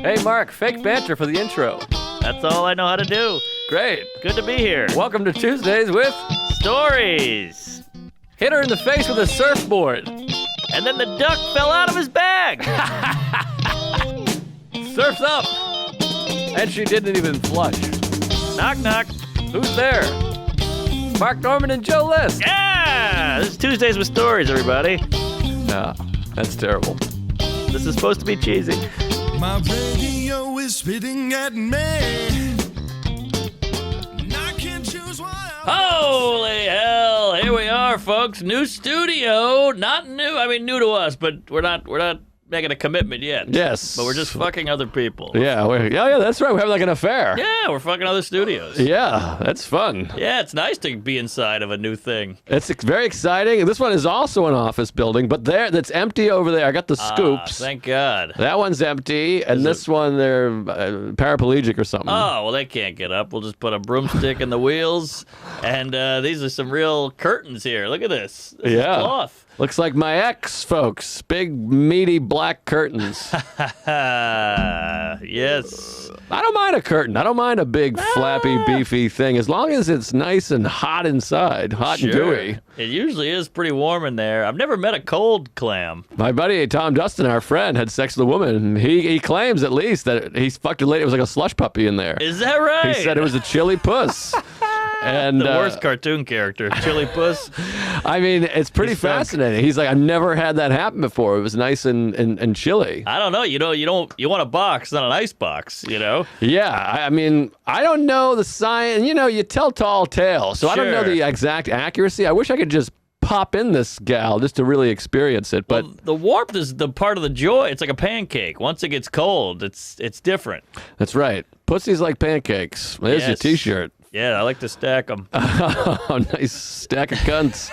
Hey, Mark, fake banter for the intro. That's all I know how to do. Great. Good to be here. Welcome to Tuesdays with Stories. Hit her in the face with a surfboard. And then the duck fell out of his bag. Surf's up. And she didn't even flush. Knock, knock. Who's there? Mark Norman and Joe List. Yeah! This is Tuesdays with Stories, everybody. No, that's terrible. This is supposed to be cheesy. My radio is spitting at me. And I can't choose why. Holy hell! Here we are, folks. New studio. Not new. I mean, new to us, but we're not making a commitment yet. Yes. But we're just fucking other people. Yeah, yeah, that's right. We have like an affair. Yeah, we're fucking other studios. Yeah, that's fun. Yeah, it's nice to be inside of a new thing. It's very exciting. This one is also an office building, but that's empty over there. I got the scoops. Thank God. That one's empty, and this one, they're paraplegic or something. Oh, well, they can't get up. We'll just put a broomstick in the wheels, and these are some real curtains here. Look at this. This is cloth. Looks like my ex, folks. Big, meaty black curtains. Yes. I don't mind a curtain. I don't mind a big, flappy, beefy thing, as long as it's nice and hot inside, hot and gooey. It usually is pretty warm in there. I've never met a cold clam. My buddy Tom Dustin, our friend, had sex with a woman, and he claims at least that he fucked a lady. It was like a slush puppy in there. Is that right? He said it was a chilly puss. And the worst cartoon character, Chili Puss. I mean, it's pretty fascinating. He's like, I've never had that happen before. It was nice and chilly. I don't know. You want a box, not an ice box. Yeah, I mean, I don't know the science. You tell tall tales, so I don't know the exact accuracy. I wish I could just pop in this gal just to really experience it. But the warmth is the part of the joy. It's like a pancake. Once it gets cold, it's different. That's right. Pussy's like pancakes. There's your T-shirt. Yeah, I like to stack them. Oh, nice stack of cunts.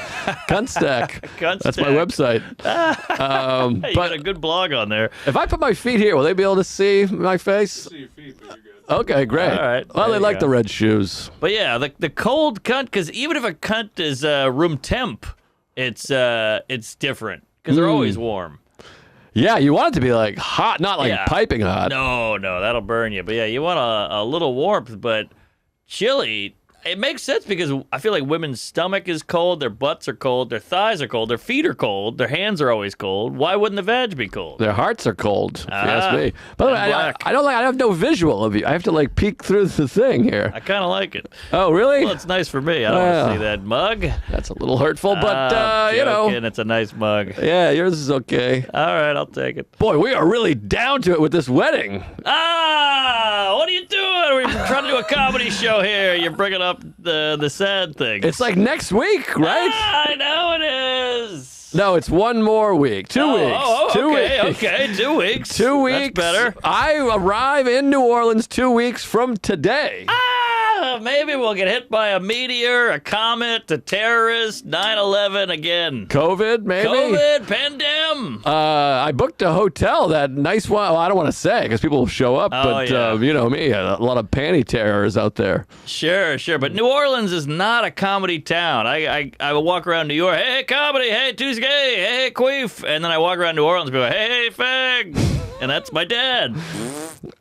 Cunt stack. That's my website. You got a good blog on there. If I put my feet here, will they be able to see my face? I'll see your feet, but you're good. Okay, great. All right. Well, they like the red shoes. But yeah, the cold cunt, because even if a cunt is room temp, it's different because they're always warm. Yeah, you want it to be like hot, not like piping hot. No, that'll burn you. But yeah, you want a little warmth, but chili, it makes sense because I feel like women's stomach is cold, their butts are cold, their thighs are cold, their feet are cold, their hands are always cold. Why wouldn't the vag be cold? Their hearts are cold, if you ask me. By the way, I have no visual of you. I have to like peek through the thing here. I kind of like it. Oh, really? Well, it's nice for me. I don't want to see that mug. That's a little hurtful, but it's a nice mug. Yeah, yours is okay. All right, I'll take it. Boy, we are really down to it with this wedding. What are you doing? We're trying to do a comedy show here. You're bringing up the sad thing. It's like next week, right? I know it is. No, it's one more week. 2 weeks. Okay, 2 weeks. 2 weeks. That's better. I arrive in New Orleans 2 weeks from today. Maybe we'll get hit by a meteor, a comet, a terrorist, 9/11 again. COVID, maybe? COVID, pandem. I booked a hotel, that nice one. Well, I don't want to say because people will show up, but you know me, a lot of panty terrors out there. Sure. But New Orleans is not a comedy town. I will walk around New York, hey, comedy, hey, Tuesday, hey, queef. And then I walk around New Orleans and be like, hey, fag. And that's my dad.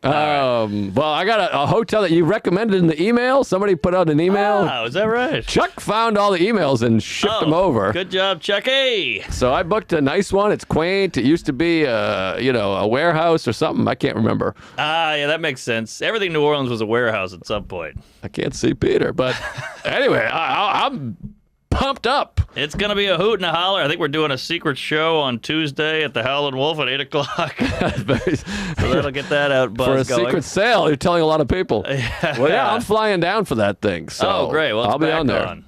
Well, I got a hotel that you recommended in the email. Somebody put out an email. Oh, is that right? Chuck found all the emails and shipped them over. Good job, Chucky. So I booked a nice one. It's quaint. It used to be, a warehouse or something. I can't remember. Yeah, that makes sense. Everything in New Orleans was a warehouse at some point. I can't see Peter, but anyway, I'm pumped up. It's going to be a hoot and a holler. I think we're doing a secret show on Tuesday at the Howlin' Wolf at 8 o'clock. So that'll get that out, buzz for a going. secret sale, you're telling a lot of people. Well, yeah, I'm flying down for that thing. So great. Well, I'll be on there.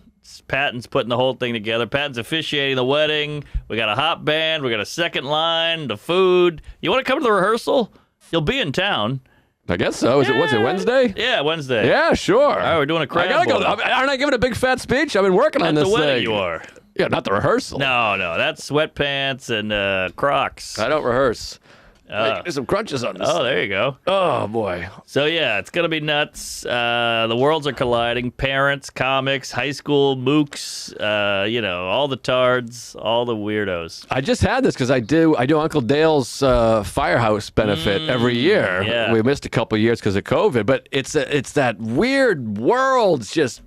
Patton's putting the whole thing together. Patton's officiating the wedding. We got a hot band. We got a second line, the food. You want to come to the rehearsal? You'll be in town. I guess so. What's it, Wednesday? Yeah, Wednesday. Yeah, sure. All right, we're doing a crab I gotta boil. Aren't I giving a big fat speech? I've been working on this thing. At the wedding thing. you are. Yeah, not the rehearsal. No, that's sweatpants and Crocs. I don't rehearse. Do some crunches on this. Oh, there you go. Oh, boy. So, yeah, it's going to be nuts. The worlds are colliding. Parents, comics, high school, mooks, all the tards, all the weirdos. I just had this because I do Uncle Dale's firehouse benefit every year. Yeah. We missed a couple years because of COVID, but it's that weird world just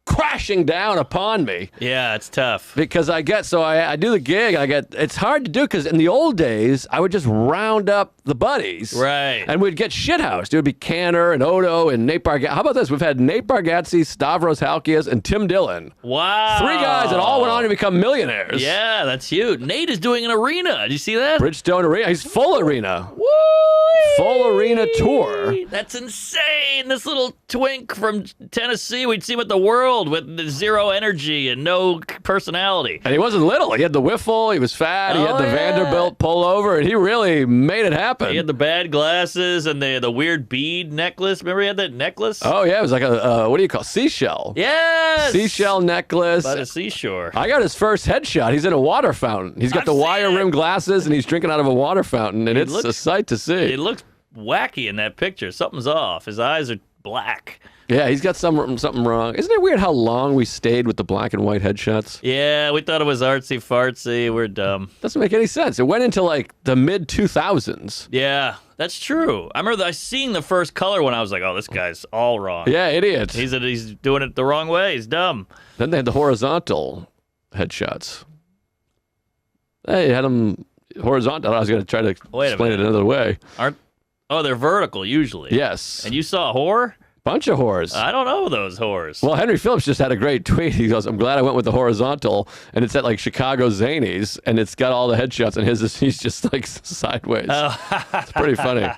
crashing down upon me. Yeah, it's tough. Because I do the gig. It's hard to do because in the old days, I would just round up the buddies. Right. And we'd get shithoused. It would be Canner and Odo and Nate Bargatze. How about this? We've had Nate Bargatze, Stavros Halkias, and Tim Dillon. Wow. 3 guys that all went on to become millionaires. Yeah, that's huge. Nate is doing an arena. Did you see that? Bridgestone Arena. He's full arena. Woo! Full arena tour. That's insane. This little twink from Tennessee, we'd see him at the World with zero energy and no personality. And he wasn't little. He had the wiffle. He was fat. He had the yeah. Vanderbilt pullover, and he really made it happen. He had the bad glasses and the weird bead necklace. Remember he had that necklace? Oh, yeah. It was like a, what do you call it? Seashell. Yes! Seashell necklace. By the seashore. I got his first headshot. He's in a water fountain. He's got the wire rim glasses, and he's drinking out of a water fountain, and it's a sight to see. It looks wacky in that picture. Something's off. His eyes are black. Yeah, he's got something wrong. Isn't it weird how long we stayed with the black and white headshots? Yeah, we thought it was artsy-fartsy. We're dumb. Doesn't make any sense. It went into like the mid-2000s. Yeah, that's true. I remember seeing the first color when I was like, oh, this guy's all wrong. Yeah, idiot. He's doing it the wrong way. He's dumb. Then they had the horizontal headshots. They had them horizontal. I was going to try to explain it another way. They're vertical usually. Yes. And you saw a whore? Bunch of whores. I don't know those whores. Well, Henry Phillips just had a great tweet. He goes, I'm glad I went with the horizontal, and it's at like Chicago Zanies, and it's got all the headshots, and he's just like sideways. It's pretty funny.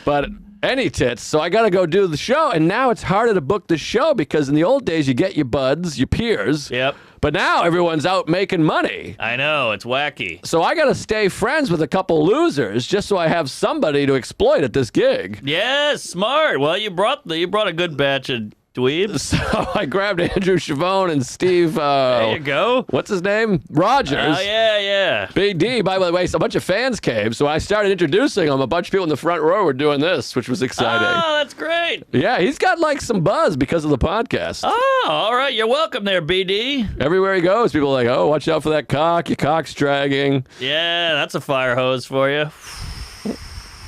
But any tits, so I got to go do the show, and now it's harder to book the show because in the old days you get your buds, your peers. Yep. But now everyone's out making money. I know, it's wacky. So I got to stay friends with a couple losers just so I have somebody to exploit at this gig. Yes, smart. Well, you brought a good batch of dweebs. So I grabbed Andrew Chavone and Steve. There you go. What's his name? Rogers. Oh, yeah. Big D. By the way, a bunch of fans came, so I started introducing them. A bunch of people in the front row were doing this, which was exciting. Oh, that's great. Yeah, he's got like some buzz because of the podcast. Oh, all right. You're welcome there, BD. Everywhere he goes, people are like, oh, watch out for that cock. Your cock's dragging. Yeah, that's a fire hose for you.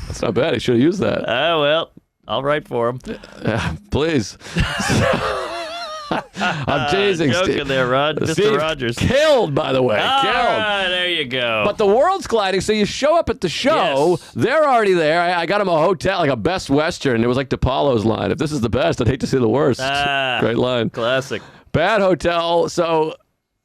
That's not bad. He should have used that. Oh, well. I'll write for him. Please. I'm teasing joking Steve. there, Mr. Steve Rogers. Killed, by the way. All Killed. right, there you go. But the world's colliding, so you show up at the show. Yes. They're already there. I got him a hotel, like a Best Western. It was like DePaulo's line. If this is the best, I'd hate to see the worst. Great line. Classic. Bad hotel. So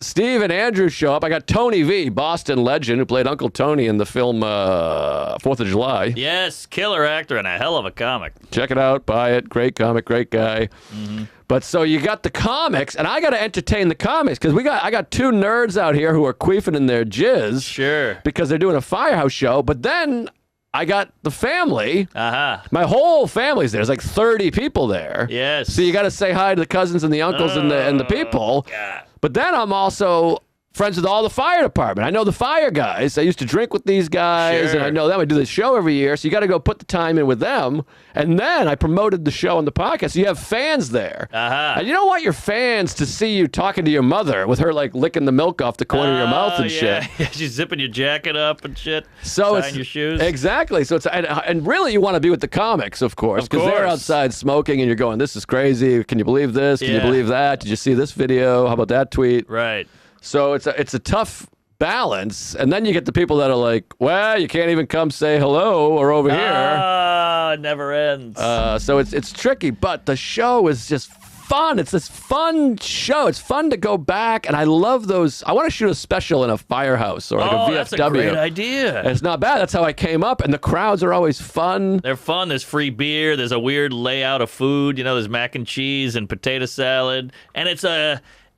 Steve and Andrew show up. I got Tony V, Boston legend, who played Uncle Tony in the film 4th of July. Yes, killer actor and a hell of a comic. Check it out. Buy it. Great comic. Great guy. Mm-hmm. But so you got the comics, and I got to entertain the comics because I got 2 nerds out here who are queefing in their jizz. Sure. Because they're doing a firehouse show. But then I got the family. Uh-huh. My whole family's there. There's like 30 people there. Yes. So you got to say hi to the cousins and the uncles and the people. God. But then I'm also friends with all the fire department. I know the fire guys. I used to drink with these guys, Sure. and I know them. I do the show every year, so you got to go put the time in with them. And then I promoted the show on the podcast. So you have fans there. Uh-huh. And you don't want your fans to see you talking to your mother with her like licking the milk off the corner of your mouth and shit. Yeah, she's zipping your jacket up and shit. So tying your shoes. Exactly. So and really you want to be with the comics, of course, because they're course. outside smoking and you're going, this is crazy. Can you believe this? Can you Yeah. believe that? Did you see this video? How about that tweet? Right. So it's a tough balance, and then you get the people that are like, well, you can't even come say hello or over here. Ah, it never ends. So it's tricky, but the show is just fun. It's this fun show. It's fun to go back, and I love those. I want to shoot a special in a firehouse or like a VFW. That's a great idea. And it's not bad. That's how I came up, and the crowds are always fun. They're fun. There's free beer. There's a weird layout of food. You know, there's mac and cheese and potato salad, and it's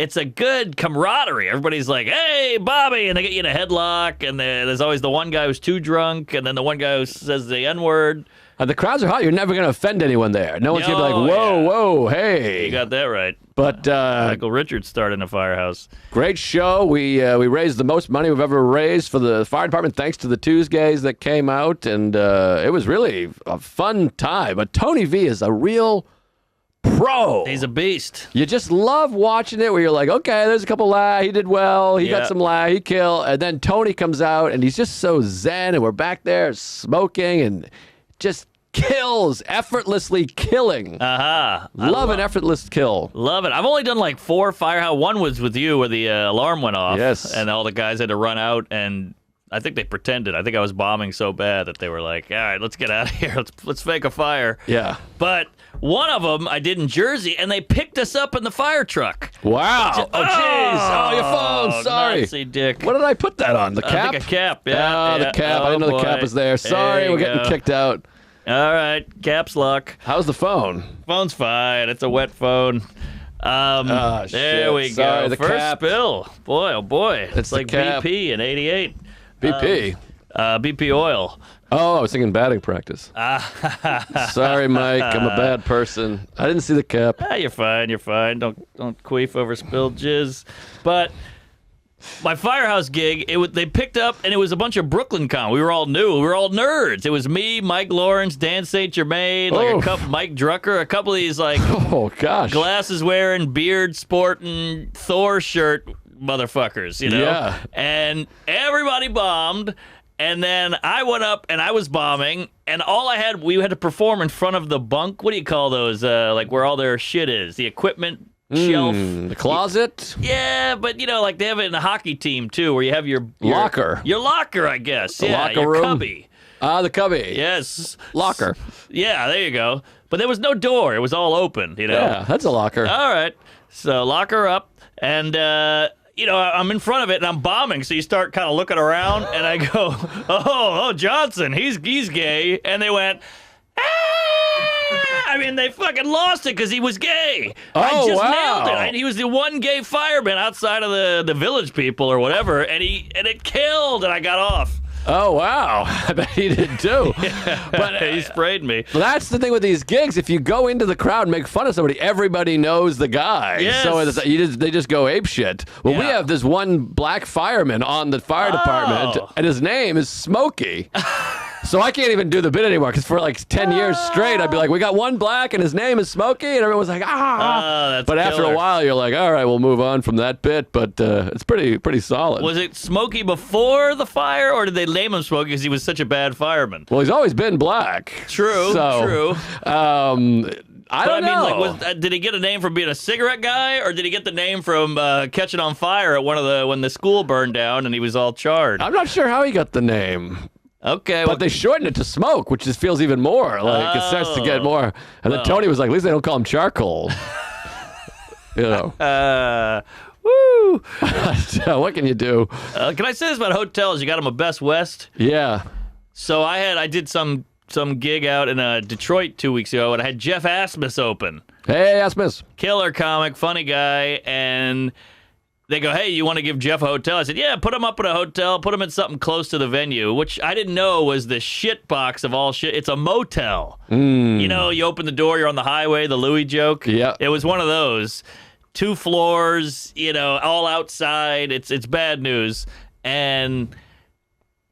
it's a good camaraderie. Everybody's like, "Hey, Bobby," and they get you in a headlock. And there's always the one guy who's too drunk, and then the one guy who says the N-word. The crowds are hot. You're never going to offend anyone there. No one's going to be like, whoa, hey. You got that right. But Michael Richards started in a firehouse. Great show. We raised the most money we've ever raised for the fire department, thanks to the Tuesdays that came out, and it was really a fun time. But Tony V is a real pro. He's a beast. You just love watching it where you're like, okay, there's a couple laughs. He did well. He got some laughs. He killed. And then Tony comes out, and he's just so zen, and we're back there smoking and just kills, effortlessly killing. Love an effortless kill. Love it. I've only done like 4 firehouse. One was with you where the alarm went off. Yes. And all the guys had to run out, and I think they pretended. I think I was bombing so bad that they were like, all right, let's get out of here. Let's fake a fire. Yeah. But one of them I did in Jersey, and they picked us up in the fire truck. Wow. Oh, jeez. Oh, your phone. Sorry. Nazi dick. What did I put that on? The cap? I think a cap, yeah. The cap. I didn't know the cap was there. Sorry, we're getting kicked out. All right, caps lock. How's the phone? Phone's fine. It's a wet phone. There we Sorry, go. the First cap. spill. Boy, oh boy. It's like the cap. BP in '88. BP. BP oil. Oh, I was thinking batting practice. Sorry, Mike. I'm a bad person. I didn't see the cap. You're fine. You're fine. Don't queef over spilled jizz. But my firehouse gig, they picked up, and it was a bunch of Brooklyn We were all new. We were all nerds. It was me, Mike Lawrence, Dan St. Germain, like a couple, Mike Drucker, a couple of these like glasses wearing, beard sporting, Thor shirt motherfuckers, you know? Yeah. And everybody bombed. And then I went up and I was bombing, and we had to perform in front of the bunk. What do you call those? Like where all their shit is, the equipment shelf, the closet. Yeah, but like they have it in a hockey team too, where you have your locker. Your locker, I guess. The locker your room. Cubby. The cubby. Yes. Locker. Yeah, there you go. But there was no door; it was all open. Yeah, that's a locker. All right, so locker up, and I'm in front of it and I'm bombing, so you start kind of looking around, and I go, "Oh, Johnson, he's gay," and they went, "Ah!" I mean, they fucking lost it because he was gay. I just nailed it. He was the one gay fireman outside of the village people or whatever, and it killed, and I got off. Oh, wow. I bet he did too. But he sprayed me. That's the thing with these gigs. If you go into the crowd and make fun of somebody, everybody knows the guy. Yes. So they just go apeshit. Well, we have this one black fireman on the fire department, and his name is Smokey. So I can't even do the bit anymore, because for like 10 years straight, I'd be like, we got one black and his name is Smokey, and everyone's like, that's but after a while, you're like, all right, we'll move on from that bit, but it's pretty solid. Was it Smokey before the fire, or did they name him Smokey because he was such a bad fireman? Well, he's always been black. True. I don't know. Did he get a name from being a cigarette guy, or did he get the name from catching on fire at when the school burned down and he was all charred? I'm not sure how he got the name. Okay. But they shortened it to Smoke, which just feels even more like it starts to get more. And then Tony was like, at least they don't call him Charcoal. Woo! What can you do? Can I say this about hotels? You got them a Best West? Yeah. So I did some gig out in Detroit 2 weeks ago, and I had Jeff Asmus open. Hey, Asmus. Killer comic, funny guy, and they go, hey, you want to give Jeff a hotel? I said, yeah, put him up at a hotel, put him in something close to the venue, which I didn't know was the shit box of all shit. It's a motel. You know, you open the door, you're on the highway, the Louis joke. Yeah. It was one of those. 2 floors, all outside. It's bad news. And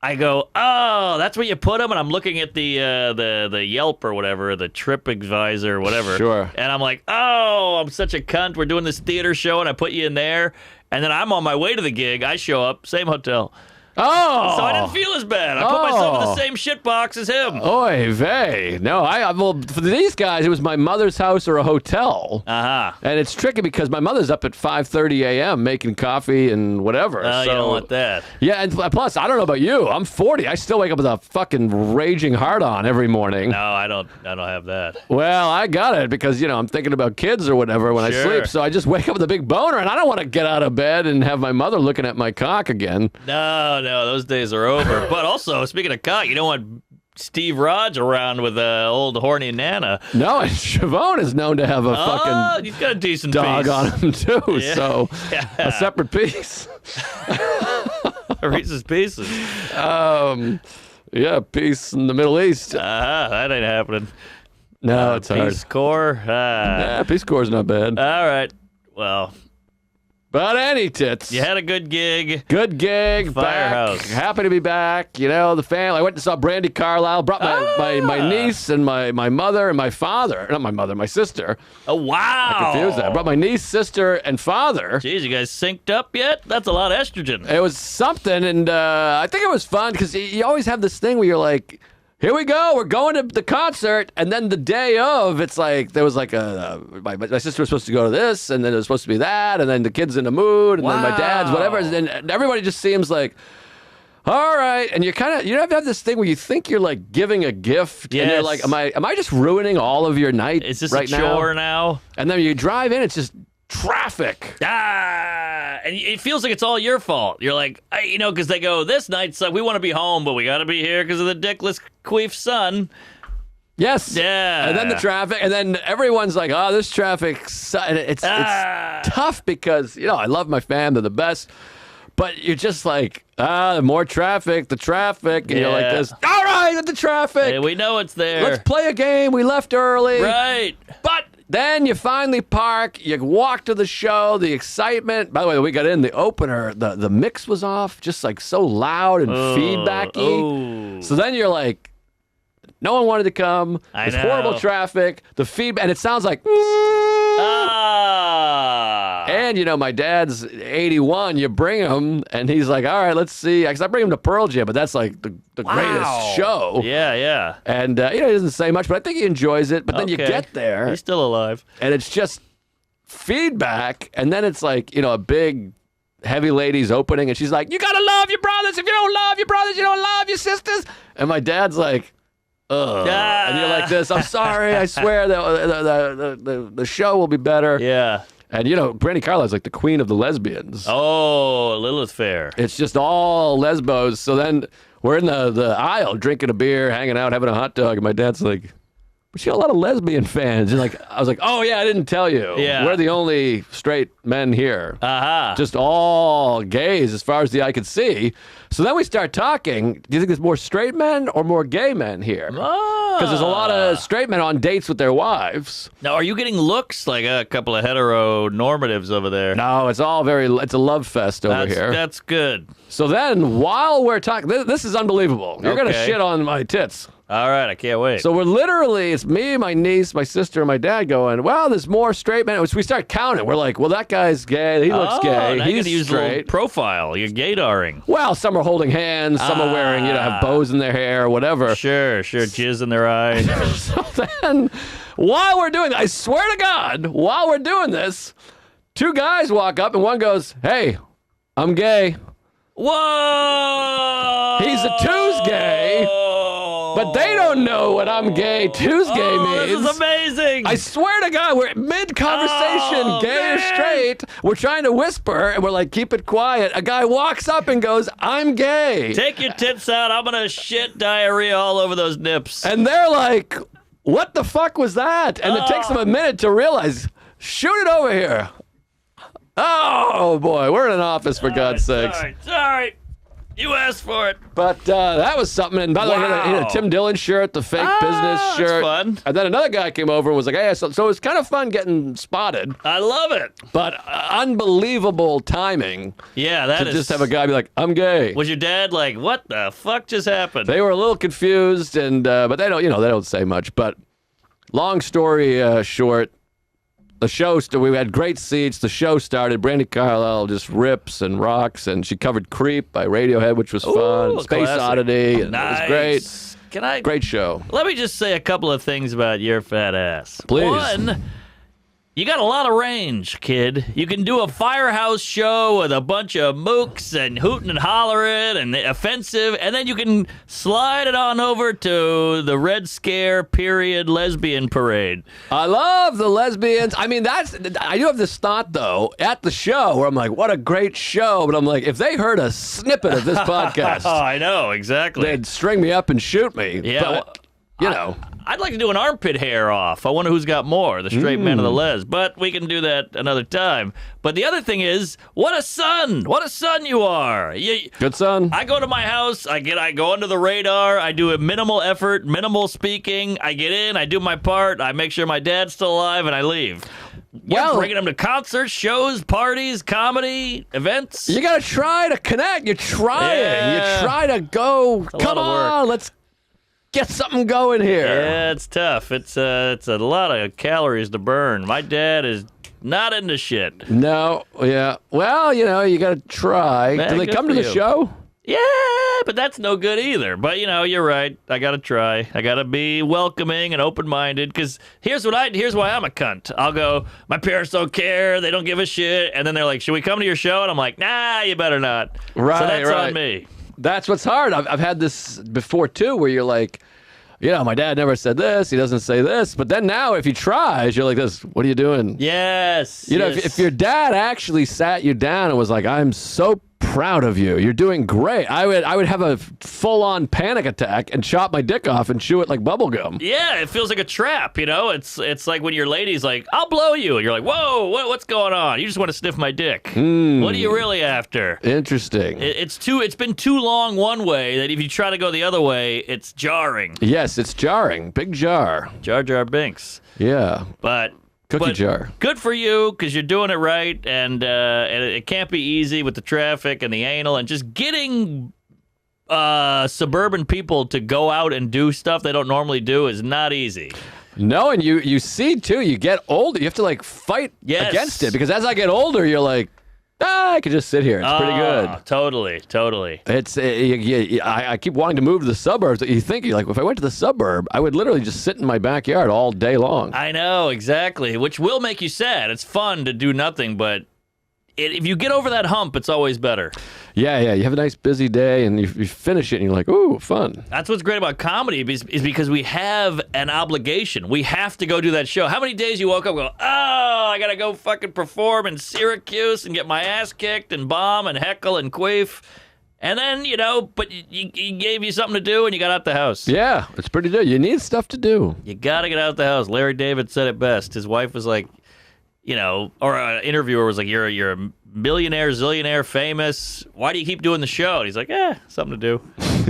I go, oh, that's where you put them? And I'm looking at the Yelp or whatever, the TripAdvisor or whatever. Sure. And I'm like, oh, I'm such a cunt. We're doing this theater show, and I put you in there. And then I'm on my way to the gig. I show up, same hotel. Oh! So I didn't feel as bad. I put myself in the same shit box as him. Oy vey. No, well, for these guys, it was my mother's house or a hotel. Uh-huh. And it's tricky because my mother's up at 5:30 a.m. making coffee and whatever. Oh, so, you don't want that. Yeah, and plus, I don't know about you. I'm 40. I still wake up with a fucking raging heart-on every morning. No, I don't have that. Well, I got it because, I'm thinking about kids or whatever when I sleep. So I just wake up with a big boner, and I don't want to get out of bed and have my mother looking at my cock again. No, those days are over. But also, speaking of cock, you don't want Steve Raj around with old horny Nana. No, and Siobhan is known to have a fucking You've got a decent dog piece. on him too. Yeah. So Yeah. a separate piece. Reese's Pieces. Yeah, peace in the Middle East. That ain't happening. No, it's hard. Peace Corps. Yeah, Peace Corps is not bad. All right. Well, But any tits. you had a good gig. Good gig. Firehouse. Back. Happy to be back. You know, the family. I went and saw Brandy Carlisle. Brought my niece and my mother and my father. Not my mother, my sister. Oh, wow. Confused that. I brought my niece, sister, and father. Jeez, you guys synced up yet? That's a lot of estrogen. It was something, and I think it was fun because you always have this thing where you're like, here we go, we're going to the concert, and then the day of, it's like, there was like my sister was supposed to go to this, and then it was supposed to be that, and then the kid's in the mood, and then my dad's whatever, and everybody just seems like, all right, and you have this thing where you think you're like giving a gift, and you're like, am I just ruining all of your night Is this right a chore now? And then you drive in, it's just traffic. And it feels like it's all your fault. You're like, because they go, this night's like, we want to be home, but we got to be here because of the dickless queef's son. Yes. Yeah. And then the traffic, and then everyone's like, oh, this traffic, and it's tough because, I love my fam, they're the best, but you're just like, the more traffic, and you're like this, all right, with the traffic. Hey, we know it's there. Let's play a game. We left early. Right. But then you finally park, you walk to the show, the excitement. By the way, we got in the opener, the mix was off, just like so loud and feedbacky. So then you're like, no one wanted to come. There's horrible traffic. The feedback, and it sounds like, and my dad's 81. You bring him, and he's like, all right, let's see. Because I bring him to Pearl Jam, but that's like the greatest show. Yeah. And he doesn't say much, but I think he enjoys it. But then you get there, He's still alive. and it's just feedback, and then it's like a big heavy lady's opening, and she's like, you gotta love your brothers. If you don't love your brothers, you don't love your sisters. And my dad's like, ugh. And you're like this, I'm sorry, I swear the show will be better. Yeah. And Brandy Carlisle's like the queen of the lesbians. Oh, Lilith Fair. It's just all lesbos. So then we're in the aisle drinking a beer, hanging out, having a hot dog, and my dad's like, but you got a lot of lesbian fans. And I was like, oh yeah, I didn't tell you. Yeah. We're the only straight men here. Uh-huh. Just all gays as far as the eye could see. So then we start talking. Do you think there's more straight men or more gay men here? Because there's a lot of straight men on dates with their wives. Now, are you getting looks like a couple of heteronormatives over there? No, it's all it's a love fest over here. That's good. So then while we're talking, this is unbelievable. You're going to Okay. shit on my tits. All right, I can't wait. So we're literally, it's me, my niece, my sister, and my dad going, well, there's more straight men. We start counting. We're like, well, that guy's gay. He looks gay. Now you He's gotta use a little straight. profile. You're gaydaring. Well, some are holding hands. Some are wearing, have bows in their hair or whatever. Sure. Jizz in their eye. So then, while we're doing I swear to God, while we're doing this, two guys walk up and one goes, hey, I'm gay. Whoa! He's a two's gay. But they don't know what I'm gay, two's gay means. This is amazing. I swear to God, we're mid-conversation, gay or straight. We're trying to whisper, and we're like, keep it quiet. A guy walks up and goes, I'm gay. Take your tits out. I'm going to shit diarrhea all over those nips. And they're like, what the fuck was that? And it takes them a minute to realize, shoot it over here. Oh, boy, we're in an office, for God's sakes. Sorry. You asked for it. But that was something. And by the way, he had a Tim Dillon shirt, the fake business shirt. That's fun. And then another guy came over and was like, hey, so it was kind of fun getting spotted. I love it. But unbelievable timing. Yeah, that to is. just have a guy be like, I'm gay. Was your dad like, what the fuck just happened? They were a little confused, and but they don't, they don't say much. But long story short, the show, we had great seats. The show started. Brandy Carlisle just rips and rocks, and she covered Creep by Radiohead, which was fun. Space classic. Oddity, and Nice. it was great. Great show. Let me just say a couple of things about your fat ass. Please. One, You got a lot of range, kid. You can do a firehouse show with a bunch of mooks and hooting and hollering and offensive, and then you can slide it on over to the Red Scare period lesbian parade. I love the lesbians. I mean, I do have this thought, though, at the show where I'm like, what a great show. But I'm like, if they heard a snippet of this podcast, Oh, I know, exactly. they'd string me up and shoot me. Yeah, But, you know. I'd like to do an armpit hair off. I wonder who's got more, the straight man or the les. But we can do that another time. But the other thing is, what a son! What a son you are! Good son. I go to my house. I go under the radar. I do a minimal effort, minimal speaking. I get in. I do my part. I make sure my dad's still alive, and I leave. You're bringing them to concerts, shows, parties, comedy, events. You got to try to connect. You're trying. Yeah. You try to go. Come on, let's get something going here. Yeah, it's tough. It's a lot of calories to burn. My dad is not into shit. No, yeah. Well, you got to try. Man, Do they good come to for the you. show? Yeah, but that's no good either. But, you're right. I got to try. I got to be welcoming and open-minded because here's why I'm a cunt. I'll go, my parents don't care. They don't give a shit. And then they're like, should we come to your show? And I'm like, nah, you better not. Right, so that's right. on me. That's what's hard. I've had this before, too, where you're like, my dad never said this. He doesn't say this. But then now if he tries, you're like this, what are you doing? Yes. If your dad actually sat you down and was like, I'm so proud of you. You're doing great. I would have a full-on panic attack and chop my dick off and chew it like bubble gum. Yeah, it feels like a trap, It's like when your lady's like, I'll blow you. And you're like, whoa, what's going on? You just want to sniff my dick. What are you really after? Interesting. It's been too long one way that if you try to go the other way, it's jarring. Yes, it's jarring. Big jar. Jar Jar Binks. Yeah. But Cookie jar. Good for you because you're doing it right, and it can't be easy with the traffic and the anal and just getting suburban people to go out and do stuff they don't normally do is not easy. No, and you see too. You get older. You have to fight against it because as I get older, you're like, I could just sit here. It's pretty good. Totally. It's I keep wanting to move to the suburbs. You're like, if I went to the suburb, I would literally just sit in my backyard all day long. I know, exactly, which will make you sad. It's fun to do nothing, but if you get over that hump, it's always better. Yeah. You have a nice busy day, and you finish it, and you're like, ooh, fun. That's what's great about comedy is because we have an obligation. We have to go do that show. How many days you woke up and go, I got to go fucking perform in Syracuse and get my ass kicked and bomb and heckle and queef. And then, but he gave you something to do, and you got out the house. Yeah, it's pretty good. You need stuff to do. You got to get out the house. Larry David said it best. His wife was like, or an interviewer was like, you're a millionaire, zillionaire, famous. Why do you keep doing the show? And he's like, something to do.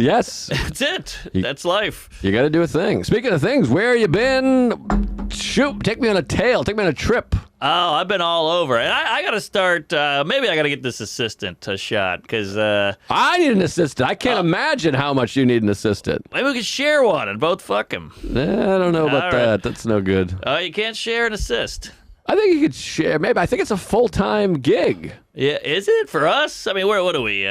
Yes. That's it. That's life. You got to do a thing. Speaking of things, where you been? Shoot, take me on a trip. Oh, I've been all over. And I got to start, maybe I got to get this assistant a shot because... I need an assistant. I can't imagine how much you need an assistant. Maybe we could share one and both fuck him. I don't know about that. Right. That's no good. You can't share an assist. I think you could share. Maybe I think it's a full-time gig. Yeah, is it for us? I mean, what are we?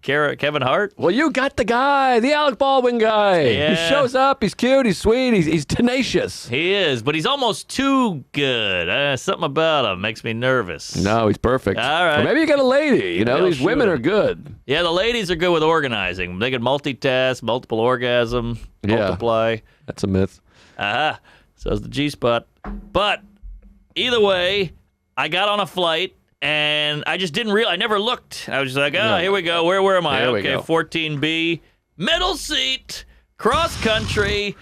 Kevin Hart? Well, you got the guy, the Alec Baldwin guy. Yeah. He shows up. He's cute. He's sweet. He's tenacious. He is, but he's almost too good. Something about him makes me nervous. No, he's perfect. All right. Or maybe you got a lady. These women sure. are good. Yeah, the ladies are good with organizing. They can multitask, multiple orgasm, multiply. That's a myth. So is the G-spot. But either way, I got on a flight. And I just didn't realize. I never looked. I was just like, here we go. Where am I? Here we Okay, go. 14B. Middle seat. Cross country.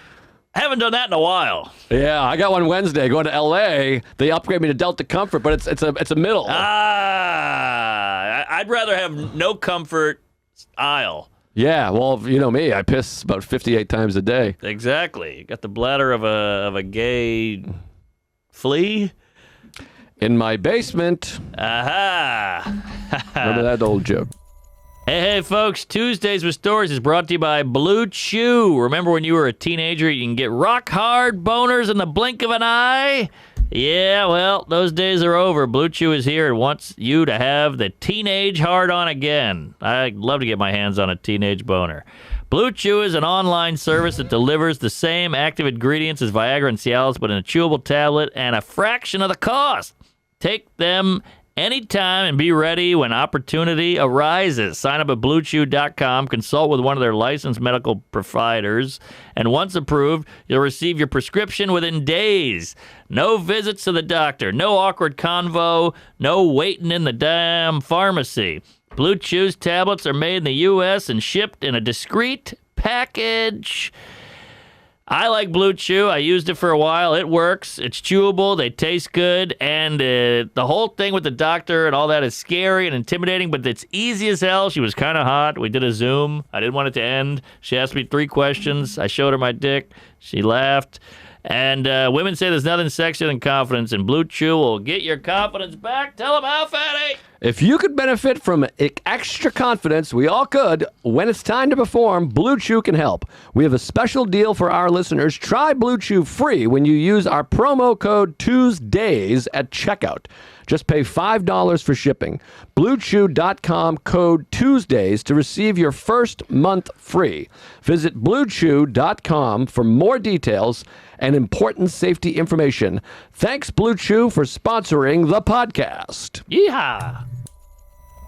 Haven't done that in a while. Yeah, I got one Wednesday going to L.A. They upgrade me to Delta Comfort, but it's a middle. I'd rather have no comfort aisle. Yeah, well, you know me. I piss about 58 times a day. Exactly. Got the bladder of a gay flea. In my basement. Aha. Remember that old joke? Hey, folks. Tuesdays with Stories is brought to you by Blue Chew. Remember when you were a teenager, you can get rock-hard boners in the blink of an eye? Yeah, well, those days are over. Blue Chew is here and wants you to have the teenage hard-on again. I'd love to get my hands on a teenage boner. Blue Chew is an online service that delivers the same active ingredients as Viagra and Cialis, but in a chewable tablet and a fraction of the cost. Take them anytime and be ready when opportunity arises. Sign up at BlueChew.com, consult with one of their licensed medical providers, and once approved, you'll receive your prescription within days. No visits to the doctor, no awkward convo, no waiting in the damn pharmacy. Blue Chew's tablets are made in the U.S. and shipped in a discreet package. I like Blue Chew. I used it for a while. It works. It's chewable. They taste good. And the whole thing with the doctor and all that is scary and intimidating, but it's easy as hell. She was kind of hot. We did a Zoom. I didn't want it to end. She asked me 3 questions. I showed her my dick. She laughed. And women say there's nothing sexier than confidence, and Blue Chew will get your confidence back. Tell them how, fatty. If you could benefit from extra confidence, we all could. When it's time to perform, Blue Chew can help. We have a special deal for our listeners. Try Blue Chew free when you use our promo code Tuesdays at checkout. Just pay $5 for shipping. BlueChew.com code Tuesdays to receive your first month free. Visit BlueChew.com for more details and important safety information. Thanks, Blue Chew, for sponsoring the podcast. Yeehaw.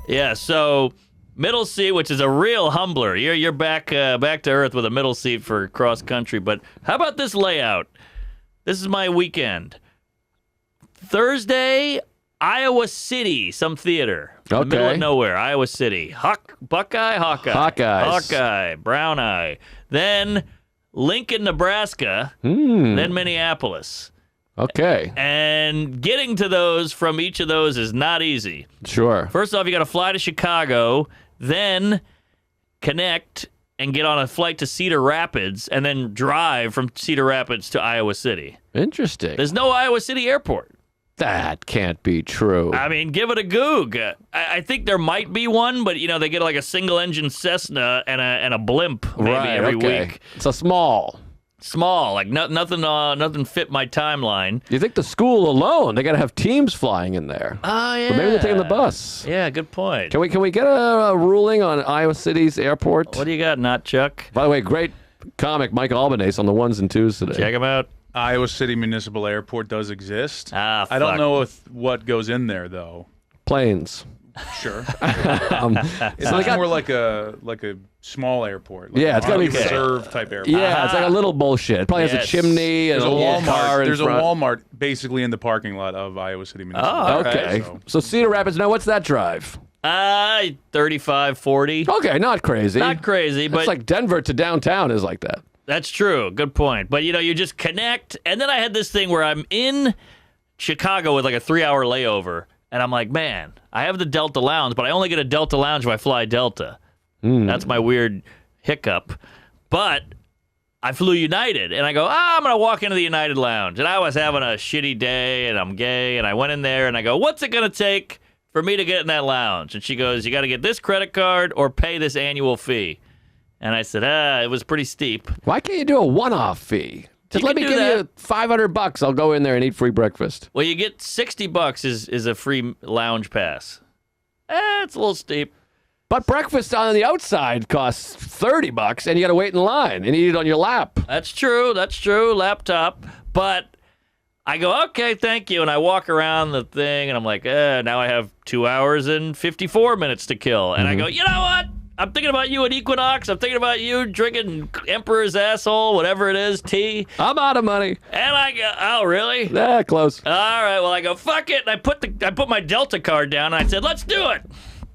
Yeah, so middle seat, which is a real humbler. You're back to earth with a middle seat for cross country. But how about this layout? This is my weekend. Thursday, Iowa City, some theater. In the middle of nowhere, Iowa City. Buckeye, Hawkeye. Hawkeyes. Hawkeye, Brown Eye. Then Lincoln, Nebraska. Then Minneapolis. Okay. And getting to those from each of those is not easy. Sure. First off, you got to fly to Chicago, then connect and get on a flight to Cedar Rapids, and then drive from Cedar Rapids to Iowa City. Interesting. There's no Iowa City airport. That can't be true. I mean, give it a goog. I think there might be one, but, they get like a single-engine Cessna and a blimp maybe every week. It's a small, like nothing fit my timeline. You think the school alone, they got to have teams flying in there. Oh, yeah. But maybe they're taking the bus. Yeah, good point. Can we get a ruling on Iowa City's airport? What do you got, Not Chuck? By the way, great comic Mike Albanese on the 1s and 2s today. Check him out. Iowa City Municipal Airport does exist. Ah, fuck. I don't know what goes in there though. Planes. Sure. It's more like a small airport. Like Yeah, it's gotta be reserve type airport. Yeah, it's like a little bullshit. It probably has a chimney and There's a a little car Walmart. in There's a front. Walmart basically in the parking lot of Iowa City Municipal. all right. Okay. So Cedar Rapids, now what's that drive? 35, 40. Okay, not crazy. Not crazy, but It's like Denver to downtown is like that. that's true. Good point. But, you just connect. And then I had this thing where I'm in Chicago with like a 3-hour layover. And I'm like, man, I have the Delta Lounge, but I only get a Delta Lounge if I fly Delta. That's my weird hiccup. But I flew United. And I go, I'm going to walk into the United Lounge. And I was having a shitty day, and I'm gay. And I went in there, and I go, what's it going to take for me to get in that lounge? And she goes, you got to get this credit card or pay this annual fee. And I said, it was pretty steep. Why can't you do a one-off fee? Just You let can me do give you that. $500. I'll go in there and eat free breakfast. Well, you get $60 is a free lounge pass. It's a little steep. But breakfast on the outside costs $30, and you got to wait in line and eat it on your lap. That's true. Laptop. But I go, okay, thank you. And I walk around the thing, and I'm like, now I have 2 hours and 54 minutes to kill. And I go, you know what? I'm thinking about you at Equinox. I'm thinking about you drinking Emperor's Asshole, whatever it is, tea. I'm out of money. And I go, oh, really? Yeah, close. All right, well, I go, fuck it. And I put my Delta card down, and I said, let's do it.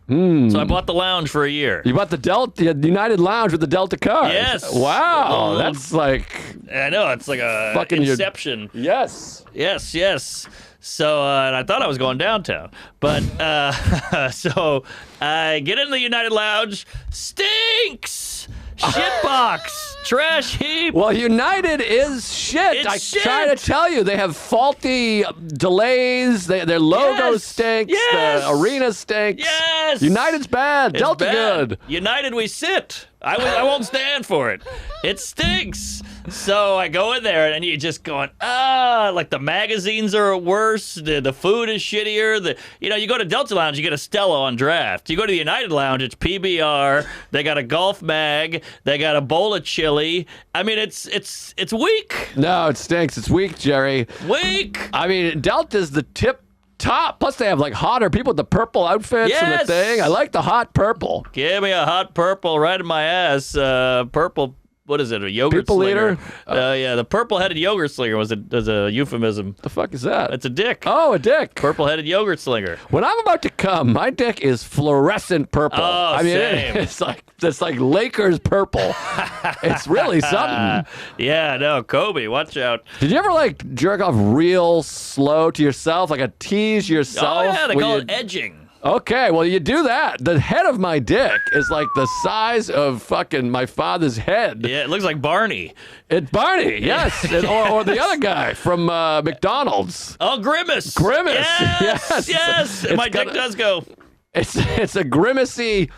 So I bought the lounge for a year. You bought the United Lounge with the Delta card. Yes. Wow, that's like I know, it's like a Fucking your- Inception. yes. Yes. So, and I thought I was going downtown. But, so I get into the United Lounge. Stinks! Shitbox! Trash heap! Well, United is shit. It's I shit. try to tell you, they have faulty their logo Yes. stinks. Yes. The arena stinks. Yes! United's bad. It's Delta bad. good. United, we sit. I won't stand for it. It stinks. So I go in there, and you're just going, like the magazines are worse, the food is shittier. You go to Delta Lounge, you get a Stella on draft. You go to the United Lounge, it's PBR. They got a golf mag. They got a bowl of chili. I mean, it's weak. No, it stinks. It's weak, Jerry. Weak. I mean, Delta's the tip top. Plus, they have like hotter people with the purple outfits and the Yes. thing. I like the hot purple. Give me a hot purple right in my ass. Purple. What is it? A yogurt People slinger? eater? Yeah, the purple-headed yogurt slinger was a euphemism. The fuck is that? It's a dick. Oh, a dick. Purple-headed yogurt slinger. When I'm about to come, my dick is fluorescent purple. Oh, I mean, same. it's like Lakers purple. It's really something. Yeah, no, Kobe, watch out. Did you ever like jerk off real slow to yourself, like a tease yourself? Oh yeah, they where call you- it edging. Okay, well, you do that. The head of my dick is like the size of fucking my father's head. Yeah, it looks like Barney. It's Barney, yes. or the other guy from McDonald's. Oh, Grimace. Grimace. Yes, Yes. My It's dick got a- does go. It's a grimacy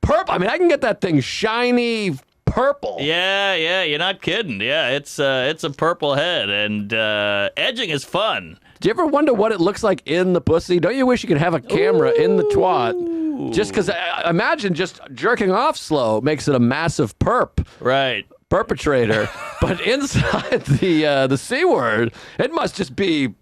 purple. I mean, I can get that thing shiny purple. Yeah, you're not kidding. Yeah, it's a purple head, and edging is fun. Do you ever wonder what it looks like in the pussy? Don't you wish you could have a camera in the twat? Just because, imagine just jerking off slow makes it a massive Right. perpetrator. But inside the C word, it must just be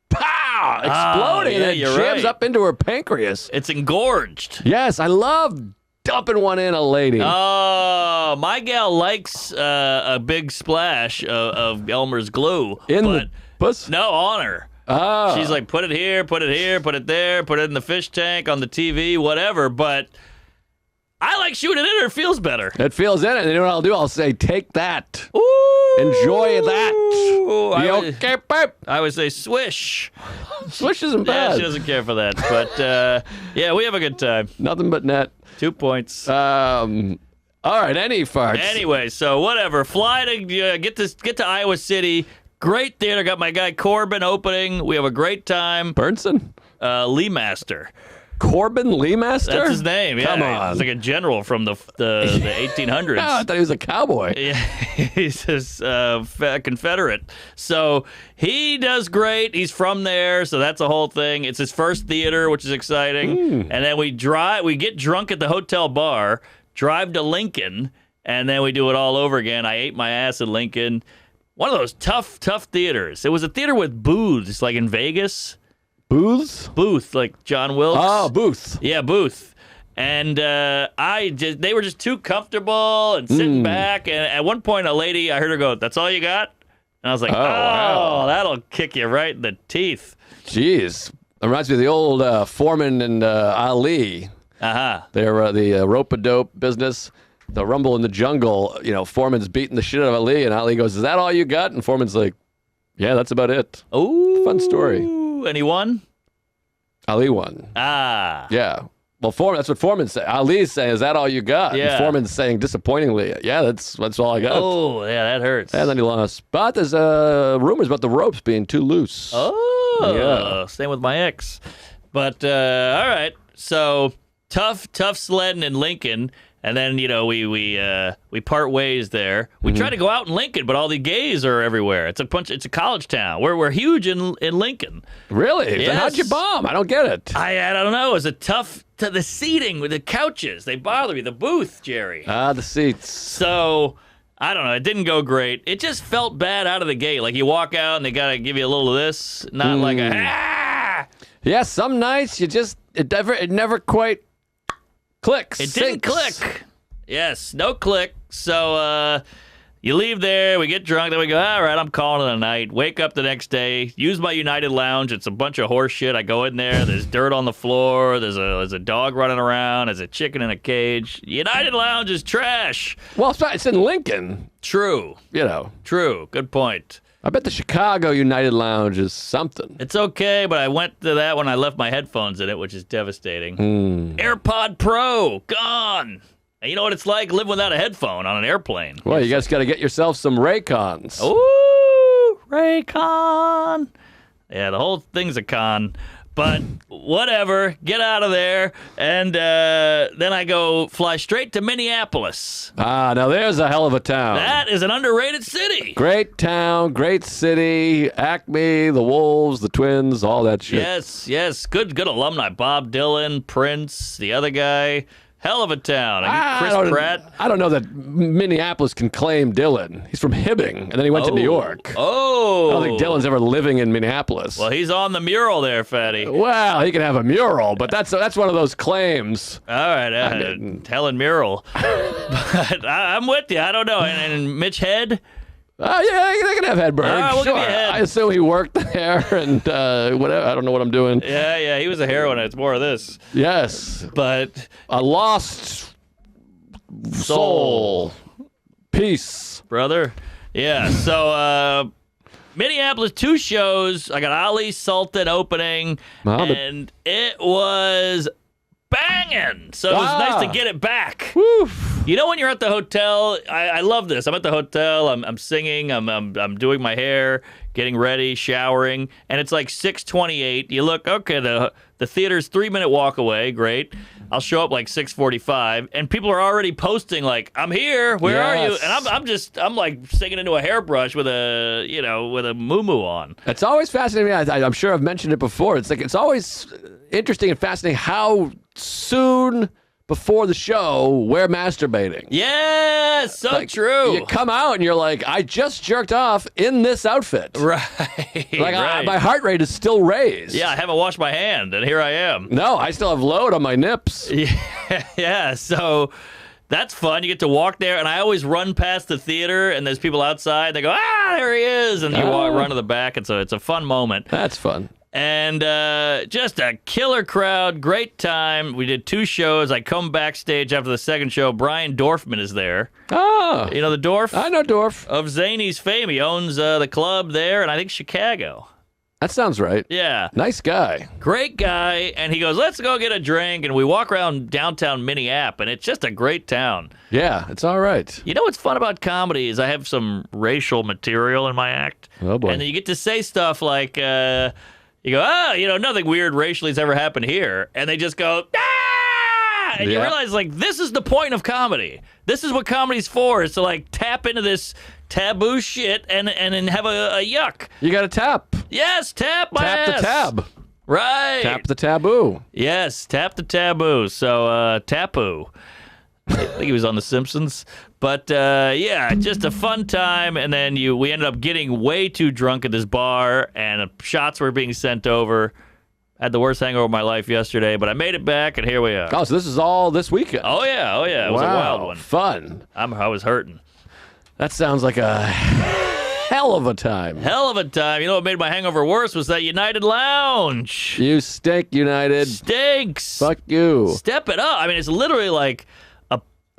pow, exploding, yeah, and it you're jams right. up into her pancreas. It's engorged. Yes, I love dumping one in a lady. Oh, my gal likes a big splash of Elmer's glue. in but the puss? no, on her. Oh. She's like, put it here, put it here, put it there, put it in the fish tank, on the TV, whatever. But I like shooting it in her. It feels better. It feels in it. And you know what I'll do? I'll say, take that. Ooh. Enjoy that. I You would- okay, babe? I would say swish. Swish isn't Yeah, bad. she doesn't care for that. But, yeah, we have a good time. Nothing but net. 2 points. All right, any farts. Anyway, so whatever. Fly to get to Iowa City. Great theater. Got my guy Corbin opening. We have a great time. Burnson? Lee Master. Corbin Leemaster? That's his name. Yeah, Come on. He's like a general from the 1800s. No, I thought he was a cowboy. Yeah, he's a Confederate. So he does great. He's from there, so that's a whole thing. It's his first theater, which is exciting. And then we get drunk at the hotel bar, drive to Lincoln, and then we do it all over again. I ate my ass in Lincoln. One of those tough theaters. It was a theater with booths, like in Vegas. Booths? Booth, like John Wilkes. Oh, Booth. Yeah, booth. And they were just too comfortable and sitting back. And at one point, a lady, I heard her go, "That's all you got?" And I was like, "Oh, wow. that'll kick you right in the teeth." Jeez. It reminds me of the old Foreman and Ali. They're the rope-a-dope business. The Rumble in the Jungle, Foreman's beating the shit out of Ali, and Ali goes, "Is that all you got?" And Foreman's like, "Yeah, that's about it." Ooh. Fun story. And he won? Ali won. Ah. Yeah. Well, that's what Foreman's saying. Ali's saying, "Is that all you got?" Yeah. And Foreman's saying, disappointingly, "Yeah, that's all I got." Oh, yeah, that hurts. And then he lost. But there's rumors about the ropes being too loose. Oh, Yeah. Same with my ex. But, all right. So, tough sledding in Lincoln. And then, we part ways there. We try to go out in Lincoln, but all the gays are everywhere. It's a college town. We're huge in Lincoln. Really? Then Yes. how'd you bomb? I don't get it. I don't know. It's a tough to the seating with the couches. They bother me. The booth, Jerry. The seats. So, I don't know. It didn't go great. It just felt bad out of the gate. Like you walk out and they got to give you a little of this. Not like a, ah! Yeah, some nights it never quite clicks. It didn't sinks. click. Yes, no click. So you leave there, we get drunk, then we go, all right, I'm calling it a night. Wake up the next day, use my United Lounge. It's a bunch of horse shit. I go in there, there's dirt on the floor, there's a dog running around, there's a chicken in a cage. United Lounge is trash. Well, it's in Lincoln. True. True. Good point. I bet the Chicago United Lounge is something. It's okay, but I went to that when I left my headphones in it, which is devastating. AirPod Pro, gone. And you know what it's like living without a headphone on an airplane. Well, you guys got to get yourself some Raycons. Ooh, Raycon. Yeah, the whole thing's a con. But whatever, get out of there. And then I go fly straight to Minneapolis. Ah, now there's a hell of a town. That is an underrated city. Great town, great city, Acme, the Wolves, the Twins, all that shit. Yes. Good alumni. Bob Dylan, Prince, the other guy. Hell of a town. Chris Pratt. I don't know that Minneapolis can claim Dylan. He's from Hibbing, and then he went to New York. Oh. I don't think Dylan's ever living in Minneapolis. Well, he's on the mural there, Fatty. Well, he can have a mural, but that's one of those claims. All right, Helen Mural. But I'm with you. I don't know. And Mitch Head? Yeah, they can have Hedberg. All right, we'll sure. give you Head. I assume he worked there and whatever. I don't know what I'm doing. Yeah, he was a heroine. It's more of this. Yes. But A lost soul. Peace. brother. Yeah, so Minneapolis, 2 shows. I got Ali Sultan opening, and it was banging. So it was nice to get it back. Woo. You know when you're at the hotel, I love this. I'm at the hotel, I'm singing, I'm doing my hair, getting ready, showering, and it's like 6:28. You look, okay, the theater's 3-minute walk away, great. I'll show up like 6:45, and people are already posting like, I'm here, where are you? And I'm like singing into a hairbrush with a muumuu on. It's always fascinating. I'm sure I've mentioned it before. It's always interesting and fascinating how soon before the show we're masturbating. Yeah, so true. You come out and you're like, I just jerked off in this outfit. Right. Like my heart rate is still raised. Yeah, I haven't washed my hand, and here I am. No, I still have load on my nips. Yeah, so that's fun. You get to walk there, and I always run past the theater, and there's people outside. They go, there he is, and you run to the back, and so it's a fun moment. That's fun. And just a killer crowd, great time. We did 2 shows. I come backstage after the second show. Brian Dorfman is there. Oh. You know the Dorf? I know Dorf. Of Zany's fame. He owns the club there, and I think Chicago. That sounds right. Yeah. Nice guy. Great guy. And he goes, let's go get a drink. And we walk around downtown Minneapolis, and it's just a great town. Yeah, it's all right. You know what's fun about comedy is I have some racial material in my act. Oh, boy. And then you get to say stuff like, you go, nothing weird racially has ever happened here. And they just go, ah! And you realize, like, this is the point of comedy. This is what comedy's for, is to, like, tap into this taboo shit and then have a yuck. You got to tap. Yes, tap my Tap ass. the tab. Right. Tap the taboo. Yes, tap the taboo. So, Tapu. I think he was on The Simpsons. But, yeah, just a fun time. And then we ended up getting way too drunk at this bar, and shots were being sent over. I had the worst hangover of my life yesterday, but I made it back, and here we are. Oh, so this is all this weekend. Oh, yeah. It was a wild one. Fun. I was hurting. That sounds like a hell of a time. Hell of a time. You know what made my hangover worse was that United Lounge. You stink, United. Stinks. Fuck you. Step it up. I mean, it's literally like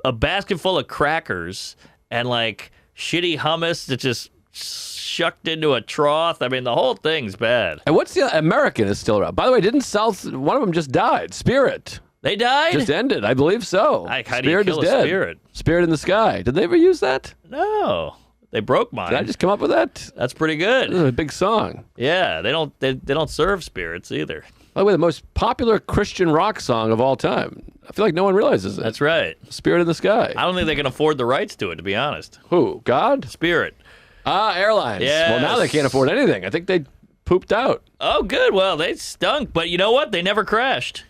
a basket full of crackers and like shitty hummus that just shucked into a trough. I mean, the whole thing's bad. And what's the American is still around? By the way, didn't one of them just died? Spirit. They died? Just ended, I believe so. How do you kill a spirit? Spirit in the Sky. Did they ever use that? No. They broke mine. Did I just come up with that? That's pretty good. This is a big song. Yeah, they don't serve spirits either. By the way, the most popular Christian rock song of all time. I feel like no one realizes it. That's right. Spirit in the Sky. I don't think they can afford the rights to it, to be honest. Who? God? Spirit. Airlines. Yes. Well, now they can't afford anything. I think they pooped out. Oh, good. Well, they stunk. But you know what? They never crashed.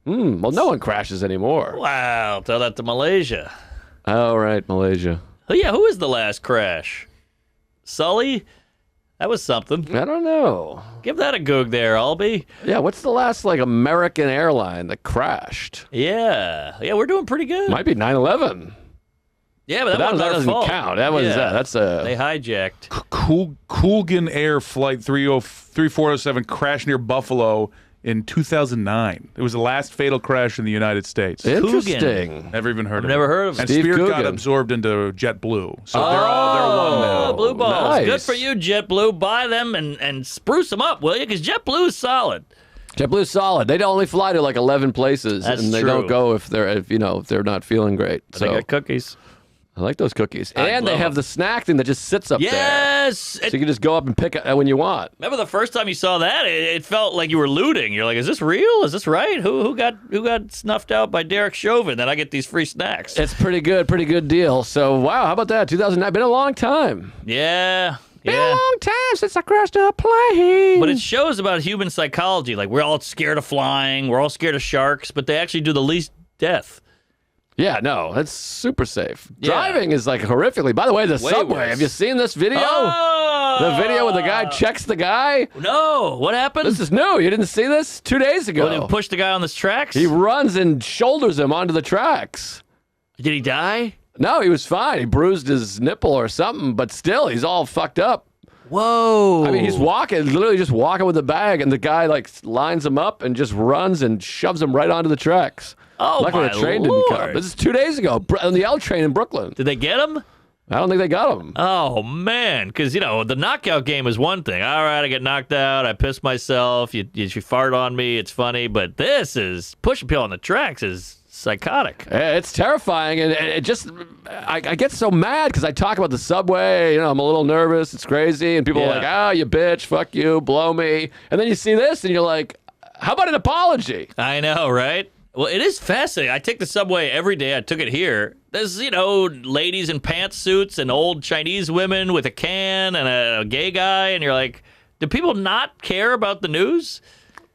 Well, no one crashes anymore. Wow. Tell that to Malaysia. Oh, right. Malaysia. Oh, yeah. Who was the last crash? Sully? That was something. I don't know. Give that a goog there, Albie. Yeah, what's the last, American airline that crashed? Yeah. Yeah, we're doing pretty good. Might be 9/11. Yeah, but that doesn't fault. count. That's They hijacked. Coolgan Air Flight 3407 crashed near Buffalo in 2009. It was the last fatal crash in the United States. Interesting. Never even heard of it. Never heard of it. And Steve Spirit got Coogan. absorbed into JetBlue. So they're one now. Oh, blue balls. Nice. Good for you, JetBlue. Buy them and spruce them up, will you? Because JetBlue is solid. JetBlue's solid. They only fly to 11 places, That's and they true. don't go if they're not feeling great. They got cookies. I like those cookies. And they love have the snack thing that just sits up there. Yes. So you can just go up and pick it when you want. Remember the first time you saw that? It felt like you were looting. You're like, is this real? Is this right? Who got snuffed out by Derek Chauvin? Then I get these free snacks. It's pretty good deal. So, wow, how about that? 2009, been a long time. Yeah. Been a long time since I crashed a plane. But it shows about human psychology. Like, we're all scared of flying. We're all scared of sharks. But they actually do the least death. Yeah, no, that's super safe. Yeah. Driving is like horrifically. By the way, the Way subway. worse. Have you seen this video? Oh! The video where the guy checks the guy? No. What happened? This is new. You didn't see this? 2 days ago. Well, they pushed the guy on the tracks? He runs and shoulders him onto the tracks. Did he die? No, he was fine. He bruised his nipple or something, but still, he's all fucked up. Whoa. I mean, he's walking, literally just walking with the bag, and the guy like lines him up and just runs and shoves him right onto the tracks. Oh, Luckily, my the train Lord. didn't come. This is 2 days ago on the L train in Brooklyn. Did they get him? I don't think they got him. Oh, man. Because, the knockout game is one thing. All right, I get knocked out. I piss myself. You fart on me. It's funny. But this is pushing people on the tracks is psychotic. It's terrifying, and it just, I get so mad because I talk about the subway, I'm a little nervous, it's crazy, and people are like, oh, you bitch, fuck you, blow me. And then you see this, and you're like, how about an apology? I know, right? Well, it is fascinating. I take the subway every day. I took it here. There's, ladies in pantsuits and old Chinese women with a can and a gay guy, and you're like, do people not care about the news?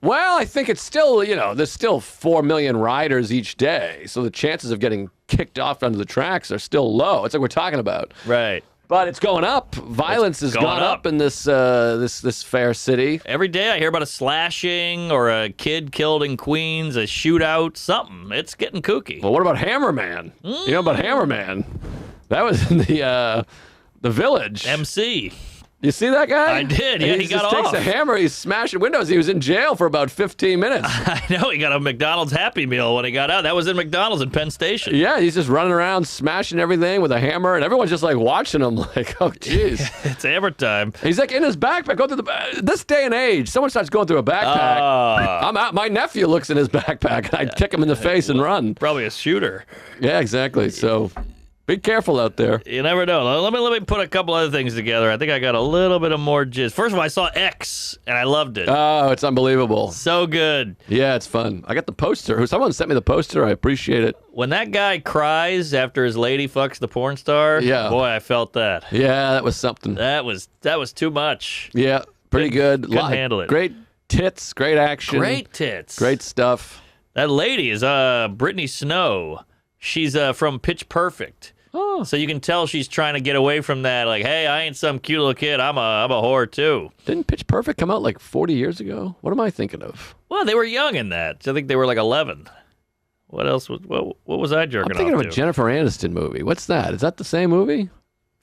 Well, I think it's still, there's still 4 million riders each day, so the chances of getting kicked off onto the tracks are still low. It's like we're talking about. Right. But it's going up. Violence has gone up in this this fair city. Every day I hear about a slashing or a kid killed in Queens, a shootout, something. It's getting kooky. Well, what about Hammerman? You know about Hammerman? That was in the Village. MC. You see that guy? I did. Yeah, he got just off. takes a hammer. He's smashing windows. He was in jail for about 15 minutes. I know. He got a McDonald's Happy Meal when he got out. That was in McDonald's in Penn Station. Yeah, he's just running around smashing everything with a hammer, and everyone's just like watching him like, oh, jeez. It's hammer time. He's like in his backpack. Go through this day and age, someone starts going through a backpack. I'm out. My nephew looks in his backpack, and I kick him in the face and run. Probably a shooter. Yeah, exactly. So be careful out there. You never know. Let me put a couple other things together. I think I got a little bit of more jizz. First of all, I saw X, and I loved it. Oh, it's unbelievable. So good. Yeah, it's fun. I got the poster. Someone sent me the poster. I appreciate it. When that guy cries after his lady fucks the porn star, Yeah. boy, I felt that. Yeah, that was something. That was too much. Yeah, pretty good. Couldn't handle it. Great tits, great action. Great tits. Great stuff. That lady is Brittany Snow. She's from Pitch Perfect. Oh, So you can tell she's trying to get away from that. Like, hey, I ain't some cute little kid. I'm a whore too. didn't Pitch Perfect come out like 40 years ago? What am I thinking of? Well, they were young in that. I think they were like 11. What else? What was I jerking I'm thinking off of a to? Jennifer Aniston movie. What's that? Is that the same movie?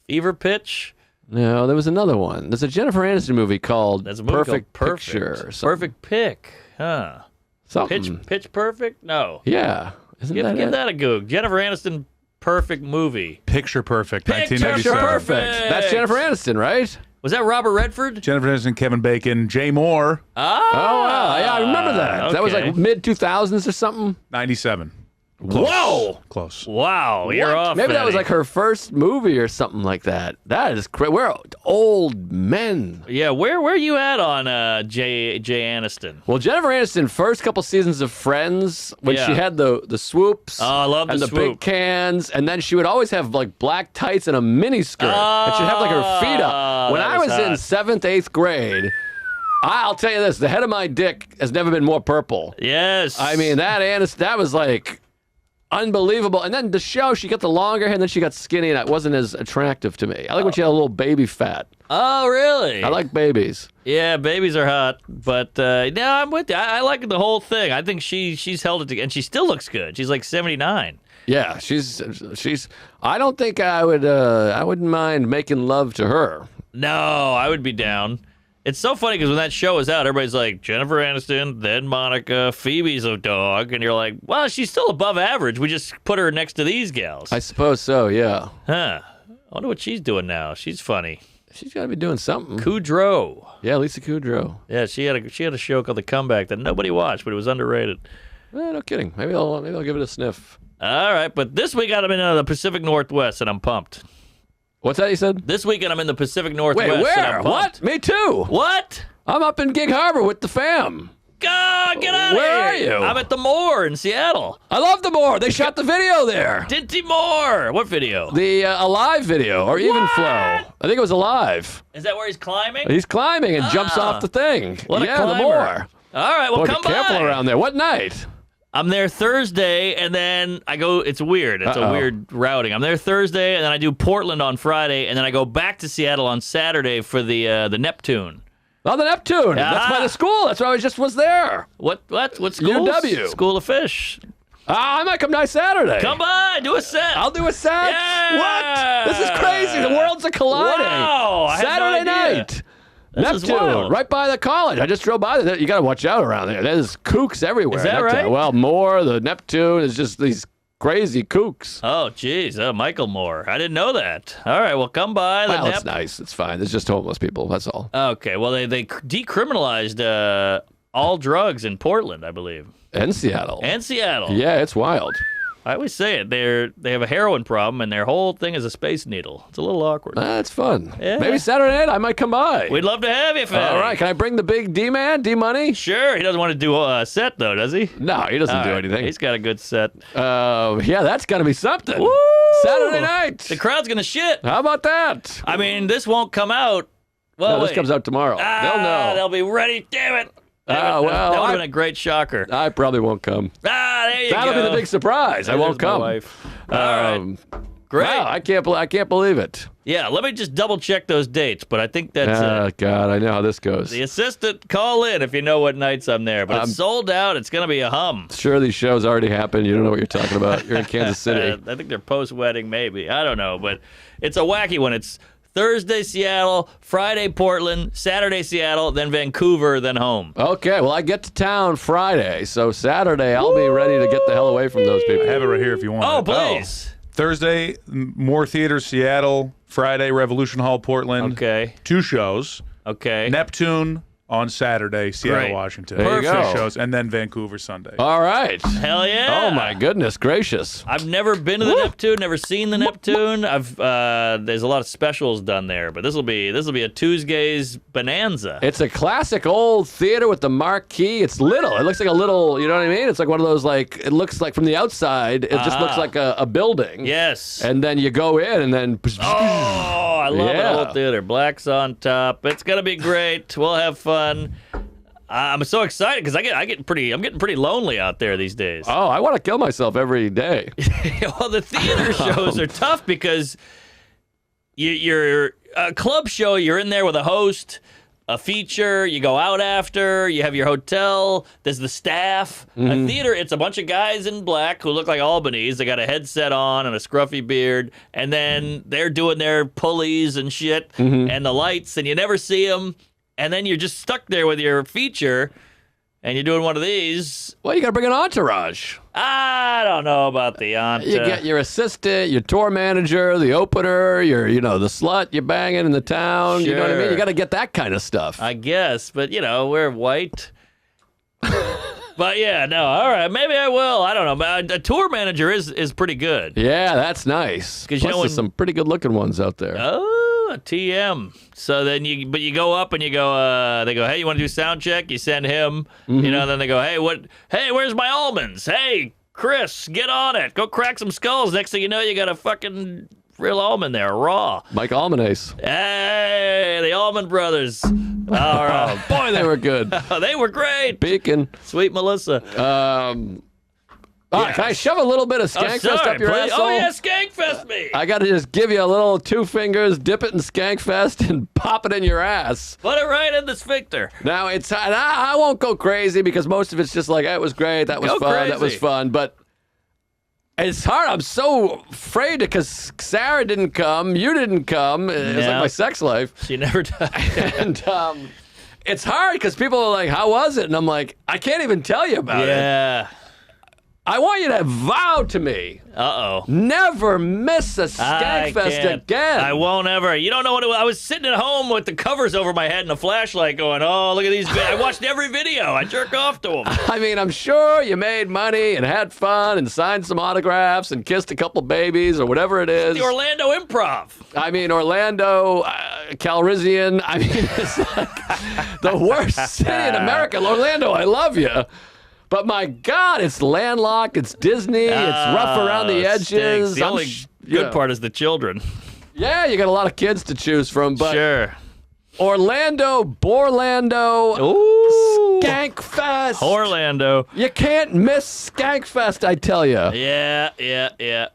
Fever Pitch. No, there was another one. There's a Jennifer Aniston movie called That's a movie Perfect called Picture. Perfect. Or something. Perfect Pick. Huh. Something. Pitch Perfect? No. Yeah. Isn't Give it? that a goog. Jennifer Aniston Perfect movie. Picture Perfect, Picture 1997. Perfect. That's Jennifer Aniston, right? Was that Robert Redford? Jennifer Aniston, Kevin Bacon, Jay Moore, Oh, wow. Yeah, I remember that. That was okay. like mid-2000s or something. 97. Whoa! Close. Wow, you're What? off. Maybe that was Eddie. like her first movie or something like that. That is crazy. We're old men. Yeah, where you at on Jay Aniston? Well, Jennifer Aniston, first couple seasons of Friends, when Yeah. she had the swoops Oh, I love and the the swoop. big cans, and then she would always have like black tights and a mini skirt, and she'd have like her feet up. When that I was was in hot. 7th, 8th grade, I'll tell you this: the head of my dick has never been more purple. Yes. I mean, that was like unbelievable. And then the show, she got the longer hair, and then she got skinny, and it wasn't as attractive to me. I like when she had a little baby fat. Oh, really? I like babies. Yeah, babies are hot, but no, I'm with you. I like the whole thing. I think she's held it together, and she still looks good. She's like 79. Yeah, she's. I don't think I wouldn't mind making love to her. No, I would be down. It's so funny because when that show is out, everybody's like, Jennifer Aniston, then Monica, Phoebe's a dog. And you're like, well, she's still above average. We just put her next to these gals. I suppose so. Yeah, Huh. I wonder what she's doing now. She's funny. she's got to be doing something. Kudrow. Yeah, Lisa Kudrow. Yeah, she had a show called The Comeback that nobody watched, but it was underrated. No kidding. Maybe I'll give it a sniff. All right, but this weekend I'm in the Pacific Northwest, and I'm pumped. What's that you said? This weekend I'm in the Pacific Northwest. Wait, And where? I'm What? pumped. Me too. What? I'm up in Gig Harbor with the fam. God, get out of here. Where are you? I'm at the Moore in Seattle. I love the Moore. They shot the video there. Dinty Moore. What video? The Alive video, or Even Flow. I think it was Alive. Is that where he's climbing? He's climbing and jumps off the thing. What a yeah, the climber. Moore. All right, well, Boy, come be careful by. around there. What night? I'm there Thursday, and then I go. It's weird. It's a weird routing. I'm there Thursday, and then I do Portland on Friday, and then I go back to Seattle on Saturday for the Neptune. Oh, the Neptune. That's by the school. That's where I just was there. What school? UW. School of Fish. I might come by Saturday. Come by, do a set. I'll do a set. Yeah. What? This is crazy. The worlds are colliding. Wow, I had no Saturday idea. night. This is Neptune, wild. right by the college. I just drove by there. You got to watch out around there. There's kooks everywhere. Is that right? Well, Moore, the Neptune, is just these crazy kooks. Oh, geez. Michael Moore. I didn't know that. All right, well, come by. Well, it's nice. It's fine. It's just homeless people. That's all. Okay, well, they decriminalized all drugs in Portland, I believe. And Seattle. And Seattle. Yeah, it's wild. I always say it. They have a heroin problem, and their whole thing is a space needle. It's a little awkward. That's fun. Yeah. Maybe Saturday night I might come by. We'd love to have you, Fatty. All right. Can I bring the big D-man, D-Money? Sure. He doesn't want to do a set, though, does he? No, he doesn't All do right. anything. He's got a good set. Yeah, that's going to be something. Woo! Saturday night. The crowd's going to shit. How about that? I mean, this won't come out. Well, No, this wait. comes out tomorrow. They'll know. They'll be ready. Damn it. Well, that would have I- been a great shocker. I probably won't come. There you That'll go. be the big surprise. I There's won't my come. wife. All right. Great. Wow, I can't believe it. Yeah, let me just double check those dates, but I think that's it. God, I know how this goes. The assistant, call in if you know what nights I'm there. But it's sold out. It's going to be a hum. Sure, these shows already happened. You don't know what you're talking about. You're in Kansas City. I think they're post-wedding, maybe. I don't know, but it's a wacky one. It's Thursday, Seattle, Friday, Portland, Saturday, Seattle, then Vancouver, then home. Okay, well, I get to town Friday, so Saturday I'll be ready to get the hell away from those people. I have it right here if you want Oh, it. please. Thursday, Moore Theater, Seattle. Friday, Revolution Hall, Portland. Okay. 2 shows. Okay. Neptune on Saturday, Seattle, Great. Washington. There you Perfect go. shows, and then Vancouver Sunday. All right. Hell yeah. Oh, my goodness gracious. I've never been to the Neptune, never seen the Neptune. There's a lot of specials done there, but this will be a Tuesday's bonanza. It's a classic old theater with the marquee. It's little. It looks like a little, you know what I mean? It's like one of those, like, it looks like from the outside, it just looks like a building. Yes. And then you go in and then... Oh, I love it. Yeah. Old theater. Black's on top. It's gonna be great. We'll have fun. I'm so excited because I'm getting pretty lonely out there these days. Oh, I want to kill myself every day. Well, the theater shows are tough because you're a club show. You're in there with a host, a feature. You go out after. You have your hotel. There's the staff. A theater, it's a bunch of guys in black who look like Albanese. They got a headset on and a scruffy beard, and then they're doing their pulleys and shit and the lights, and you never see them. And then you're just stuck there with your feature, and you're doing one of these. Well, you got to bring an entourage. I don't know about the aunt. You get your assistant, your tour manager, the opener, the slut you're banging in the town. You know what I mean? Sure. You got to get that kind of stuff. I guess, but we're white. But yeah, no, all right, maybe I will. I don't know. But a tour manager is pretty good. Yeah, that's nice. 'Cause Plus, there's some pretty good-looking ones out there. Oh, a TM. So then you go up and you go. They go, hey, you want to do sound check? You send him. Then they go, hey, where's my almonds? Hey, Chris, get on it. Go crack some skulls. Next thing you know, you got a fucking real almond there, raw. Mike Almanese. Hey, the Almond Brothers. All right. Oh, boy, they were good. They were great. Beacon. Sweet Melissa. All right, can I shove a little bit of Skankfest up your asshole? Oh, yeah, Skankfest me. I got to just give you a little 2 fingers, dip it in Skankfest, and pop it in your ass. Put it right in the sphincter. Now, I won't go crazy because most of it's just like, it was great, that was Go fun, that was crazy. fun. But it's hard. I'm so afraid because Sarah didn't come, you didn't come. It was like my sex life. She never does. And it's hard because people are like, how was it? And I'm like, I can't even tell you about it. Yeah. I want you to vow to me. Uh-oh. Never miss a I Skankfest can't. again. I won't ever. You don't know what I was sitting at home with the covers over my head and a flashlight going, oh, look at these. I watched every video. I jerk off to them. I mean, I'm sure you made money and had fun and signed some autographs and kissed a couple babies or whatever it is. The Orlando Improv. I mean, Orlando, Calrissian. I mean, it's like the worst city in America. Orlando, I love you. But my God, it's landlocked, it's Disney, it's rough around the edges. Stinks. The only good yeah. part is the children. Yeah, you got a lot of kids to choose from, but Sure. Orlando, Borlando, Ooh. Skankfest. Orlando. You can't miss Skankfest, I tell you. Yeah.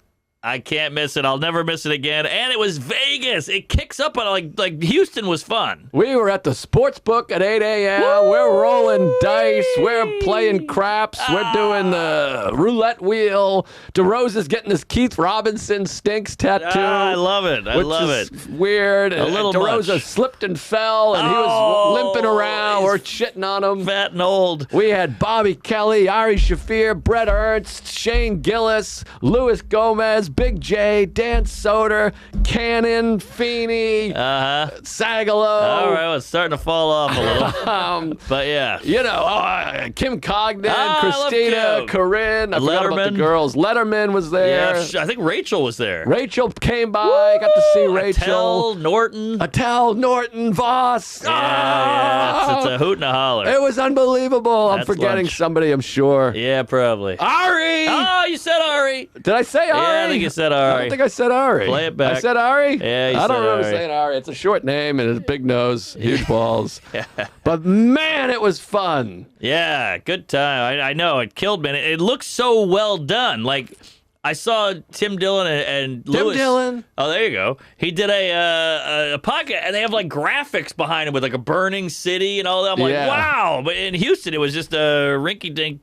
I can't miss it. I'll never miss it again. And it was Vegas. It kicks up on like Houston was fun. We were at the sports book at 8 a.m. Woo! We're rolling dice. We're playing craps. We're doing the roulette wheel. DeRosa's getting his Keith Robinson Stinks tattoo. I love it. I love it. Weird. A little DeRosa much. slipped and fell, and he was limping around. We're shitting on him. Fat and old. We had Bobby Kelly, Ari Shafir, Brett Ernst, Shane Gillis, Luis Gomez, Big J, Dan Soder, Cannon, Feeney, Sagalo. All right, well, it's starting to fall off a little. But yeah. You know, Kim Cogden, I love Christina, Kim. Corinne. I forgot about the Letterman. girls. Letterman was there. Yeah, I think Rachel was there. Rachel came by. Got to see Rachel. Attell, Norton. Attell, Norton, Voss. Yeah. It's a hoot and a holler. It was unbelievable. I'm That's forgetting lunch. somebody, I'm sure. Yeah, probably. Ari! Oh, you said Ari. Did I say Ari? Yeah, I think you said I Ari. don't think I said Ari. Play it back. I said Ari? Yeah, you I don't said remember Ari. saying Ari. It's a short name and a big nose, huge balls. But man, it was fun. Yeah, good time. I know it killed me. And it looks so well done. Like I saw Tim Dillon and Lewis. Dillon. Oh, there you go. He did a podcast, and they have like graphics behind him with like a burning city and all that. I'm like, Yeah. wow. But in Houston, it was just a rinky-dink,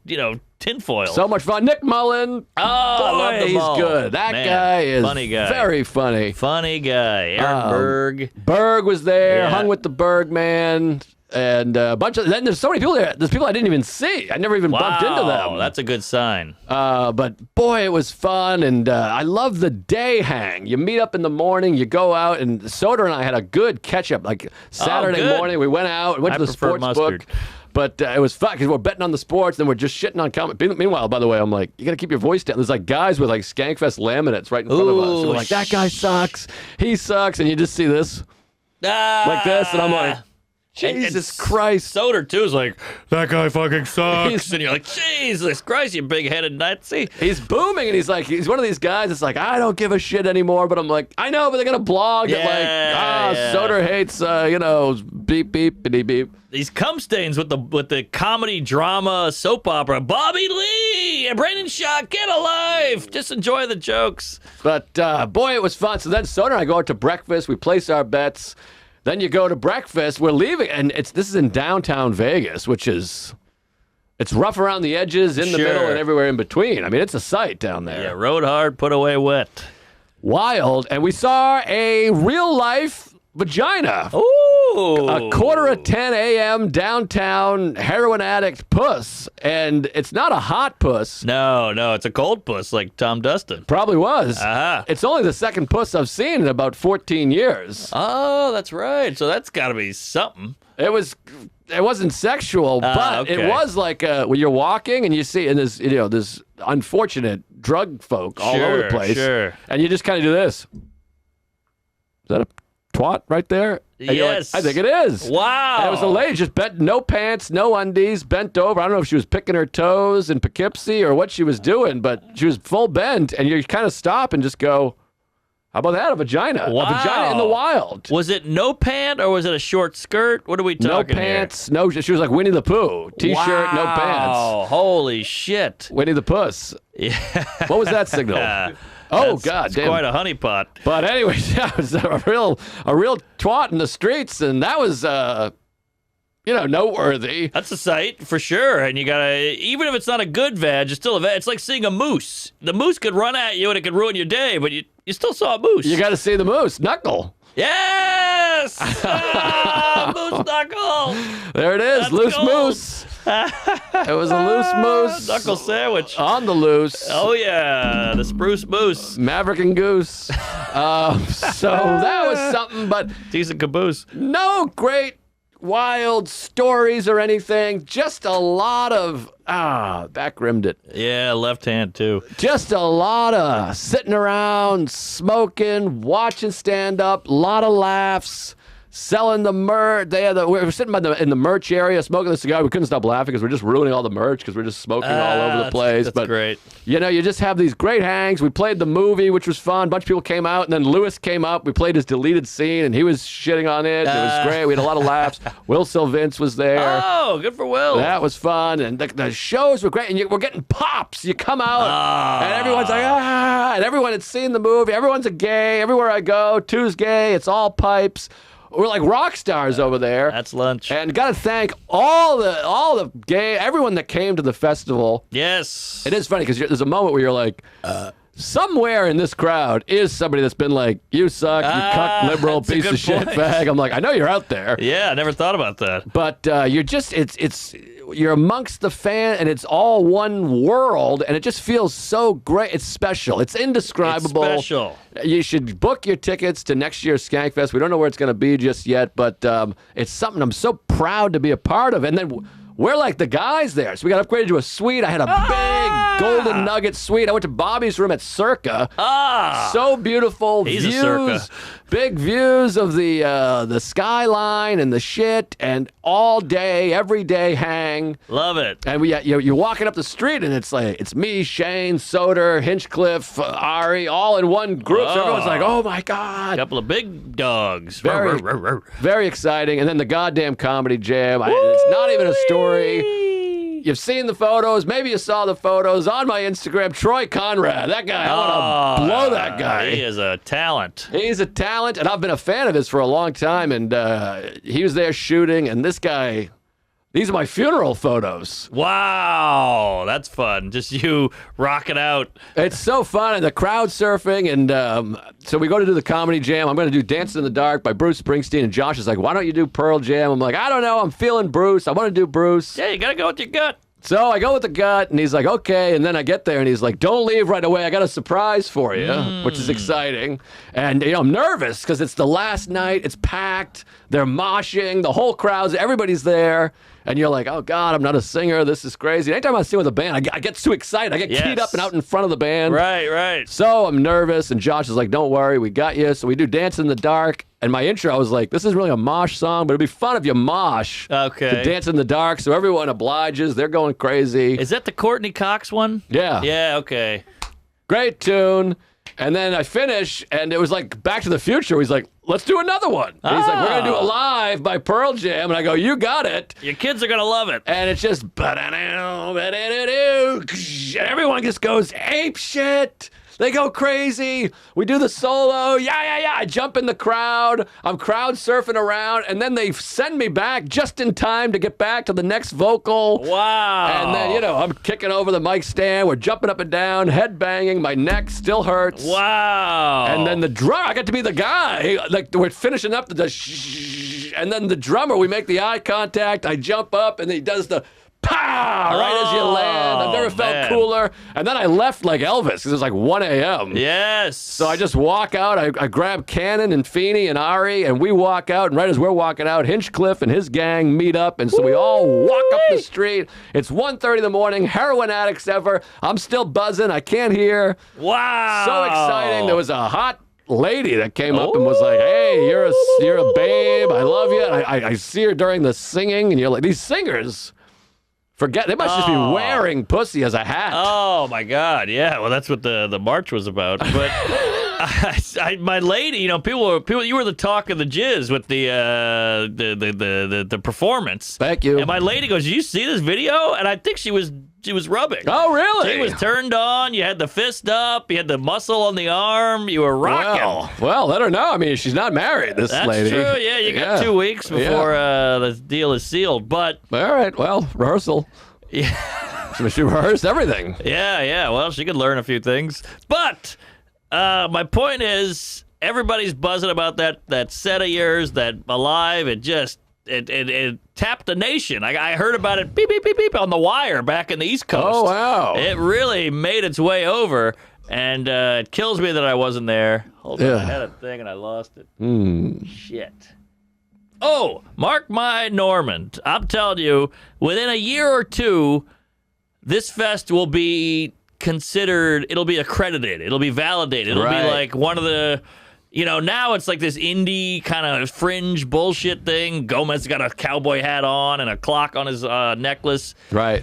tinfoil. So much fun. Nick Mullen. Oh, I love the he's Mull. good. That Man, guy is funny guy. very funny. Funny guy. Aaron Berg. Berg was there, Yeah. hung with the Bergman, and a bunch of. Then there's so many people there. There's people I didn't even see. I never even bumped into them. That's a good sign. But boy, it was fun, and I love the day hang. You meet up in the morning, you go out, and Soder and I had a good catch up. Like Saturday good. morning, we went out, went I to the prefer sports mustard. book. But it was fun because we're betting on the sports, and we're just shitting on comedy. Meanwhile, by the way, I'm like, you got to keep your voice down. There's like guys with like Skankfest laminates right in front of us. And we're like, that guy sucks. He sucks. And you just see this like this, and I'm like, Jesus Christ. Soder, too, is like, that guy fucking sucks. He's- And you're like, Jesus Christ, you big-headed Nazi. He's booming, and he's one of these guys that's like, I don't give a shit anymore. But I'm like, I know, but they're going to blog that Yeah. Soder hates, beep, beep, bitty, beep. These cum stains with the comedy, drama, soap opera. Bobby Lee and Brandon Shaw, get alive. Just enjoy the jokes. But, boy, it was fun. So then Soder and I go out to breakfast. We place our bets. Then you go to breakfast. We're leaving, and this is in downtown Vegas, which is it's rough around the edges, in the Sure. middle, and everywhere in between. I mean, it's a sight down there. Yeah, rode hard, put away wet. Wild. And we saw a real-life vagina. Ooh. A 9:45 a.m. downtown heroin addict puss, and it's not a hot puss. No, it's a cold puss like Tom Dustin. Probably was. Uh-huh. It's only the second puss I've seen in about 14 years. Oh, that's right. So that's got to be something. It wasn't sexual, but okay. it was like when you're walking and you see, and there's unfortunate drug folk all over the place, Sure. and you just kind of do this. Is that a twat right there? And you're like, Yes. I think it is. Wow. And it was a lady just bent, no pants, no undies, bent over. I don't know if she was picking her toes in Poughkeepsie or what she was doing, but she was full bent, and you kind of stop and just go, how about that? A vagina. Wow. A vagina in the wild. Was it no pant or was it a short skirt? What are we No talking pants. No, she was like Winnie the Pooh. T-shirt, no pants. Wow. Holy shit. Winnie the Puss. Yeah. What was that signal? Oh, God It's damn. quite a honeypot. But anyway, yeah, it was a real twat in the streets, and that was, noteworthy. That's a sight for sure. And you gotta, even if it's not a good vag, it's still a vag. It's like seeing a moose. The moose could run at you and it could ruin your day, but you still saw a moose. You got to see the moose. Knuckle. Yes! Moose knuckle! There it is. That's Loose gold. moose. Yeah, it was a loose moose. Knuckle sandwich. On the loose. Oh, yeah. The spruce moose. Maverick and Goose. So that was something, but Decent caboose. no great wild stories or anything. Just a lot of, back-rimmed it. Yeah, left hand, too. Just a lot of sitting around, smoking, watching stand-up, a lot of laughs. Selling the merch. We were sitting in the merch area smoking the cigar. We couldn't stop laughing because we're just ruining all the merch because we're just smoking all over the place. That's great. You know, you just have these great hangs. We played the movie, which was fun. A bunch of people came out, and then Lewis came up. We played his deleted scene, and he was shitting on it. And it was great. We had a lot of laughs. Will Sylvince was there. Oh, good for Will. That was fun, and the shows were great, and we're getting pops. You come out, and everyone's like, and everyone had seen the movie. Everyone's a gay. Everywhere I go, two's gay. It's all pipes. We're like rock stars over there. That's lunch. And got to thank all the gay, everyone that came to the festival. Yes. It is funny because there's a moment where you're like, somewhere in this crowd is somebody that's been like, you suck, you cuck liberal that's a piece good of shit point. bag. I'm like, I know you're out there. Yeah, I never thought about that. But you're just, you're amongst the fan, and it's all one world, and it just feels so great. It's special. It's indescribable. It's special. You should book your tickets to next year's Skankfest. We don't know where it's going to be just yet, but it's something I'm so proud to be a part of. And then we're like the guys there. So we got upgraded to a suite. I had a big golden nugget suite. I went to Bobby's room at Circa. So beautiful. He's a views, Circa. big views of the skyline and the shit, and all day, every day hang. Love it. And you're walking up the street, and it's me, Shane, Soder, Hinchcliffe, Ari, all in one group. So everyone's like, oh my God. Couple of big dogs. Very, very exciting. And then the goddamn comedy jam. It's not even a story. You've seen the photos. Maybe you saw the photos on my Instagram. Troy Conrad, that guy. I want to blow that guy. He is a talent. He's a talent, and I've been a fan of his for a long time. And he was there shooting, and this guy. These are my funeral photos. Wow, that's fun. Just you rocking out. It's so fun, and the crowd surfing, and so we go to do the comedy jam. I'm going to do Dancing in the Dark by Bruce Springsteen, and Josh is like, why don't you do Pearl Jam? I'm like, I don't know. I'm feeling Bruce. I want to do Bruce. Yeah, you got to go with your gut. So I go with the gut, and he's like, okay. And then I get there, and he's like, don't leave right away. I got a surprise for you, which is exciting. And, I'm nervous because it's the last night. It's packed. They're moshing. The whole crowd's, everybody's there. And you're like, oh, God, I'm not a singer. This is crazy. Anytime I sing with a band, I get too excited. I get keyed up and out in front of the band. Right. So I'm nervous, and Josh is like, don't worry, we got you. So we do Dance in the Dark. And my intro, I was like, this isn't really a mosh song, but it'd be fun if you mosh to Dance in the Dark. So everyone obliges. They're going crazy. Is that the Courtney Cox one? Yeah. Yeah, okay. Great tune. And then I finish, and it was like Back to the Future. He's like, let's do another one. And he's like, we're going to do it live by Pearl Jam. And I go, you got it. Your kids are going to love it. And it's just, and everyone just goes ape shit. They go crazy. We do the solo. Yeah. I jump in the crowd. I'm crowd surfing around. And then they send me back just in time to get back to the next vocal. Wow. And then, I'm kicking over the mic stand. We're jumping up and down, head banging. My neck still hurts. Wow. And then the drummer, I got to be the guy. Like, we're finishing up and then the drummer, we make the eye contact. I jump up, and he does the pow right as you land. I've never felt cooler. And then I left like Elvis because it was like 1 a.m. Yes. So I just walk out. I grab Cannon and Feeney and Ari, and we walk out. And right as we're walking out, Hinchcliffe and his gang meet up. And so we all walk up the street. It's 1:30 in the morning. Heroin addicts ever. I'm still buzzing. I can't hear. Wow. So exciting. There was a hot lady that came up and was like, hey, you're a babe. I love you. And I see her during the singing, and you're like, these singers... they must just be wearing pussy as a hat. Oh my God! Yeah, well, that's what the march was about. But my lady, people, you were the talk of the jizz with the performance. Thank you. And my lady goes, "Did you see this video?" And I think she was rubbing. Oh, really? She was turned on. You had the fist up. You had the muscle on the arm. You were rocking. Well, let her know. I mean, she's not married, this lady. That's true. Yeah, you got 2 weeks before the deal is sealed. But all right, well, rehearsal. Yeah. She rehearsed everything. Yeah. Well, she could learn a few things. But my point is, everybody's buzzing about that set of yours, that Alive. It just it tapped the nation. I heard about it beep, beep, beep, beep on the wire back in the East Coast. Oh, wow. It really made its way over, and it kills me that I wasn't there. Hold on, I had a thing and I lost it. Shit. Oh, mark my Normand. I'm telling you, within a year or two, this fest will be considered, it'll be accredited, it'll be validated, it'll be like one of the, now it's like this indie kind of fringe bullshit thing. Gomez got a cowboy hat on and a clock on his necklace. Right.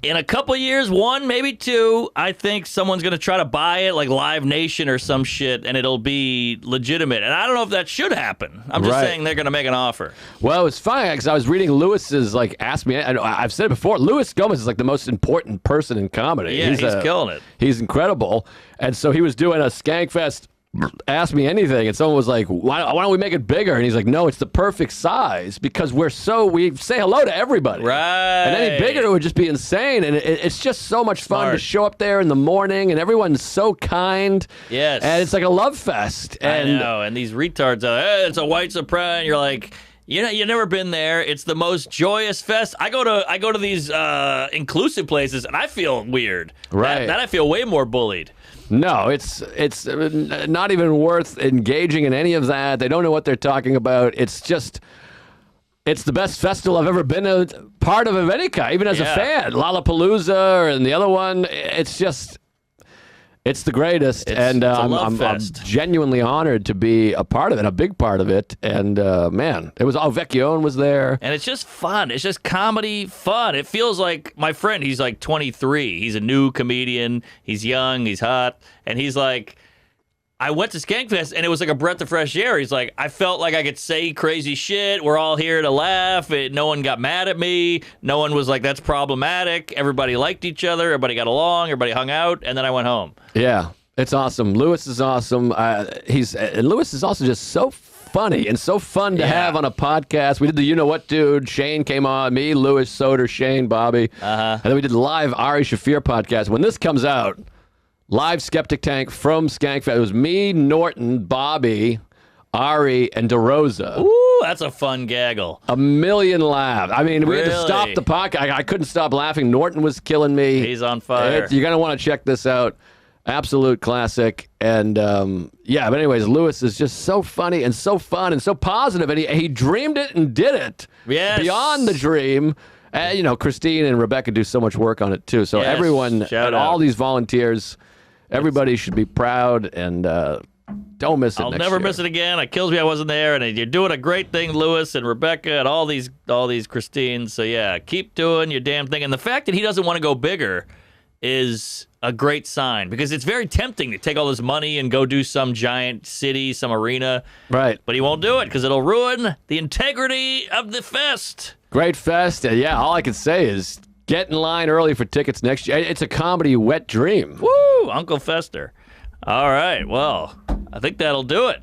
In a couple years, 1, maybe 2, I think someone's going to try to buy it, like Live Nation or some shit, and it'll be legitimate. And I don't know if that should happen. I'm just saying they're going to make an offer. Well, it's funny because I was reading Lewis's, Ask Me. I've said it before. Louis Gomez is, the most important person in comedy. Yeah, he's killing it. He's incredible. And so he was doing a Skankfest Ask Me Anything, and someone was like, why don't we make it bigger? And he's like, no, it's the perfect size because we say hello to everybody. Right. And any bigger, it would just be insane. And it's just so much fun to show up there in the morning, and everyone's so kind. Yes. And it's like a love fest. And I know. And these retards are, hey, it's a white surprise. And you're like, you've never been there. It's the most joyous fest. I go to these inclusive places, and I feel weird. Right. That I feel way more bullied. No, it's not even worth engaging in any of that. They don't know what they're talking about. It's the best festival I've ever been a part of any kind, even as a fan. Lollapalooza and the other one, it's the greatest. And I'm genuinely honored to be a part of it, a big part of it. And man, it was Vecchione was there. And it's just fun. It's just comedy fun. It feels like my friend, he's like 23. He's a new comedian. He's young. He's hot. And he's like, I went to Skankfest and it was like a breath of fresh air. He's like, I felt like I could say crazy shit. We're all here to laugh. No one got mad at me. No one was like, that's problematic. Everybody liked each other. Everybody got along. Everybody hung out. And then I went home. Yeah, it's awesome. Lewis is awesome. And Lewis is also just so funny and so fun to have on a podcast. We did the You Know What Dude. Shane came on. Me, Lewis, Soder, Shane, Bobby. And then we did the live Ari Shafir podcast. When this comes out, live Skeptic Tank from Skankfest. It was me, Norton, Bobby, Ari, and DeRosa. Ooh, that's a fun gaggle. 1 million laughs. I mean, we had to stop the podcast. I couldn't stop laughing. Norton was killing me. He's on fire. You're going to want to check this out. Absolute classic. And but anyways, Lewis is just so funny and so fun and so positive. And he dreamed it and did it. Yes. Beyond the dream. Christine and Rebecca do so much work on it too. So everyone, and all these volunteers, everybody should be proud and don't miss it. I'll next never year. miss it again. It kills me I wasn't there, and you're doing a great thing, Lewis and Rebecca, and all these Christines. So yeah, keep doing your damn thing. And the fact that he doesn't want to go bigger is a great sign because it's very tempting to take all this money and go do some giant city, some arena. Right. But he won't do it because it'll ruin the integrity of the fest. Great fest. All I can say is get in line early for tickets next year. It's a comedy wet dream. Woo! Uncle Fester. All right. Well, I think that'll do it.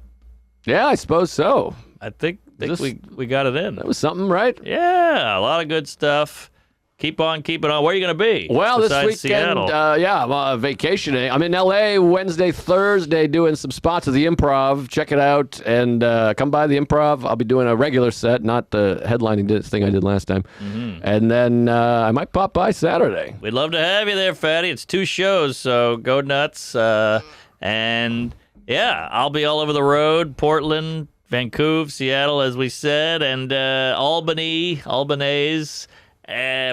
Yeah, I suppose so. I think we got it in. That was something, right? Yeah, a lot of good stuff. Keep on keeping on. Where are you going to be? Well, this weekend, Seattle? I'm vacationing. I'm in L.A. Wednesday, Thursday, doing some spots at the Improv. Check it out and come by the Improv. I'll be doing a regular set, not the headlining thing I did last time. Mm-hmm. And then I might pop by Saturday. We'd love to have you there, Fatty. It's 2 shows, so go nuts. And yeah, I'll be all over the road. Portland, Vancouver, Seattle, as we said, and Albanese.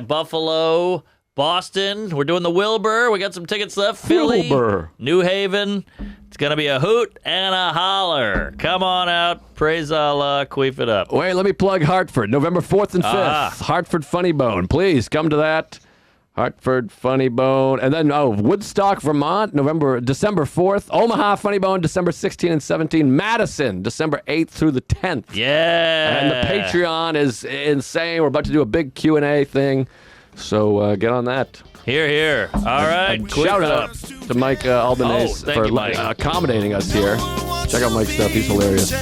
Buffalo, Boston. We're doing the Wilbur. We got some tickets left. Philly, Wilbur. New Haven. It's going to be a hoot and a holler. Come on out. Praise Allah. Queef it up. Wait, let me plug Hartford. November 4th and 5th. Hartford Funny Bone. Please come to that. Hartford Funny Bone. And then, Woodstock, Vermont, December 4th. Omaha Funny Bone, December 16 and 17. Madison, December 8th through the 10th. Yeah. And the Patreon is insane. We're about to do a big Q&A thing. So get on that. Hear, hear. All right. Shout out to Mike Albanese for accommodating us here. Check out Mike's stuff. He's hilarious.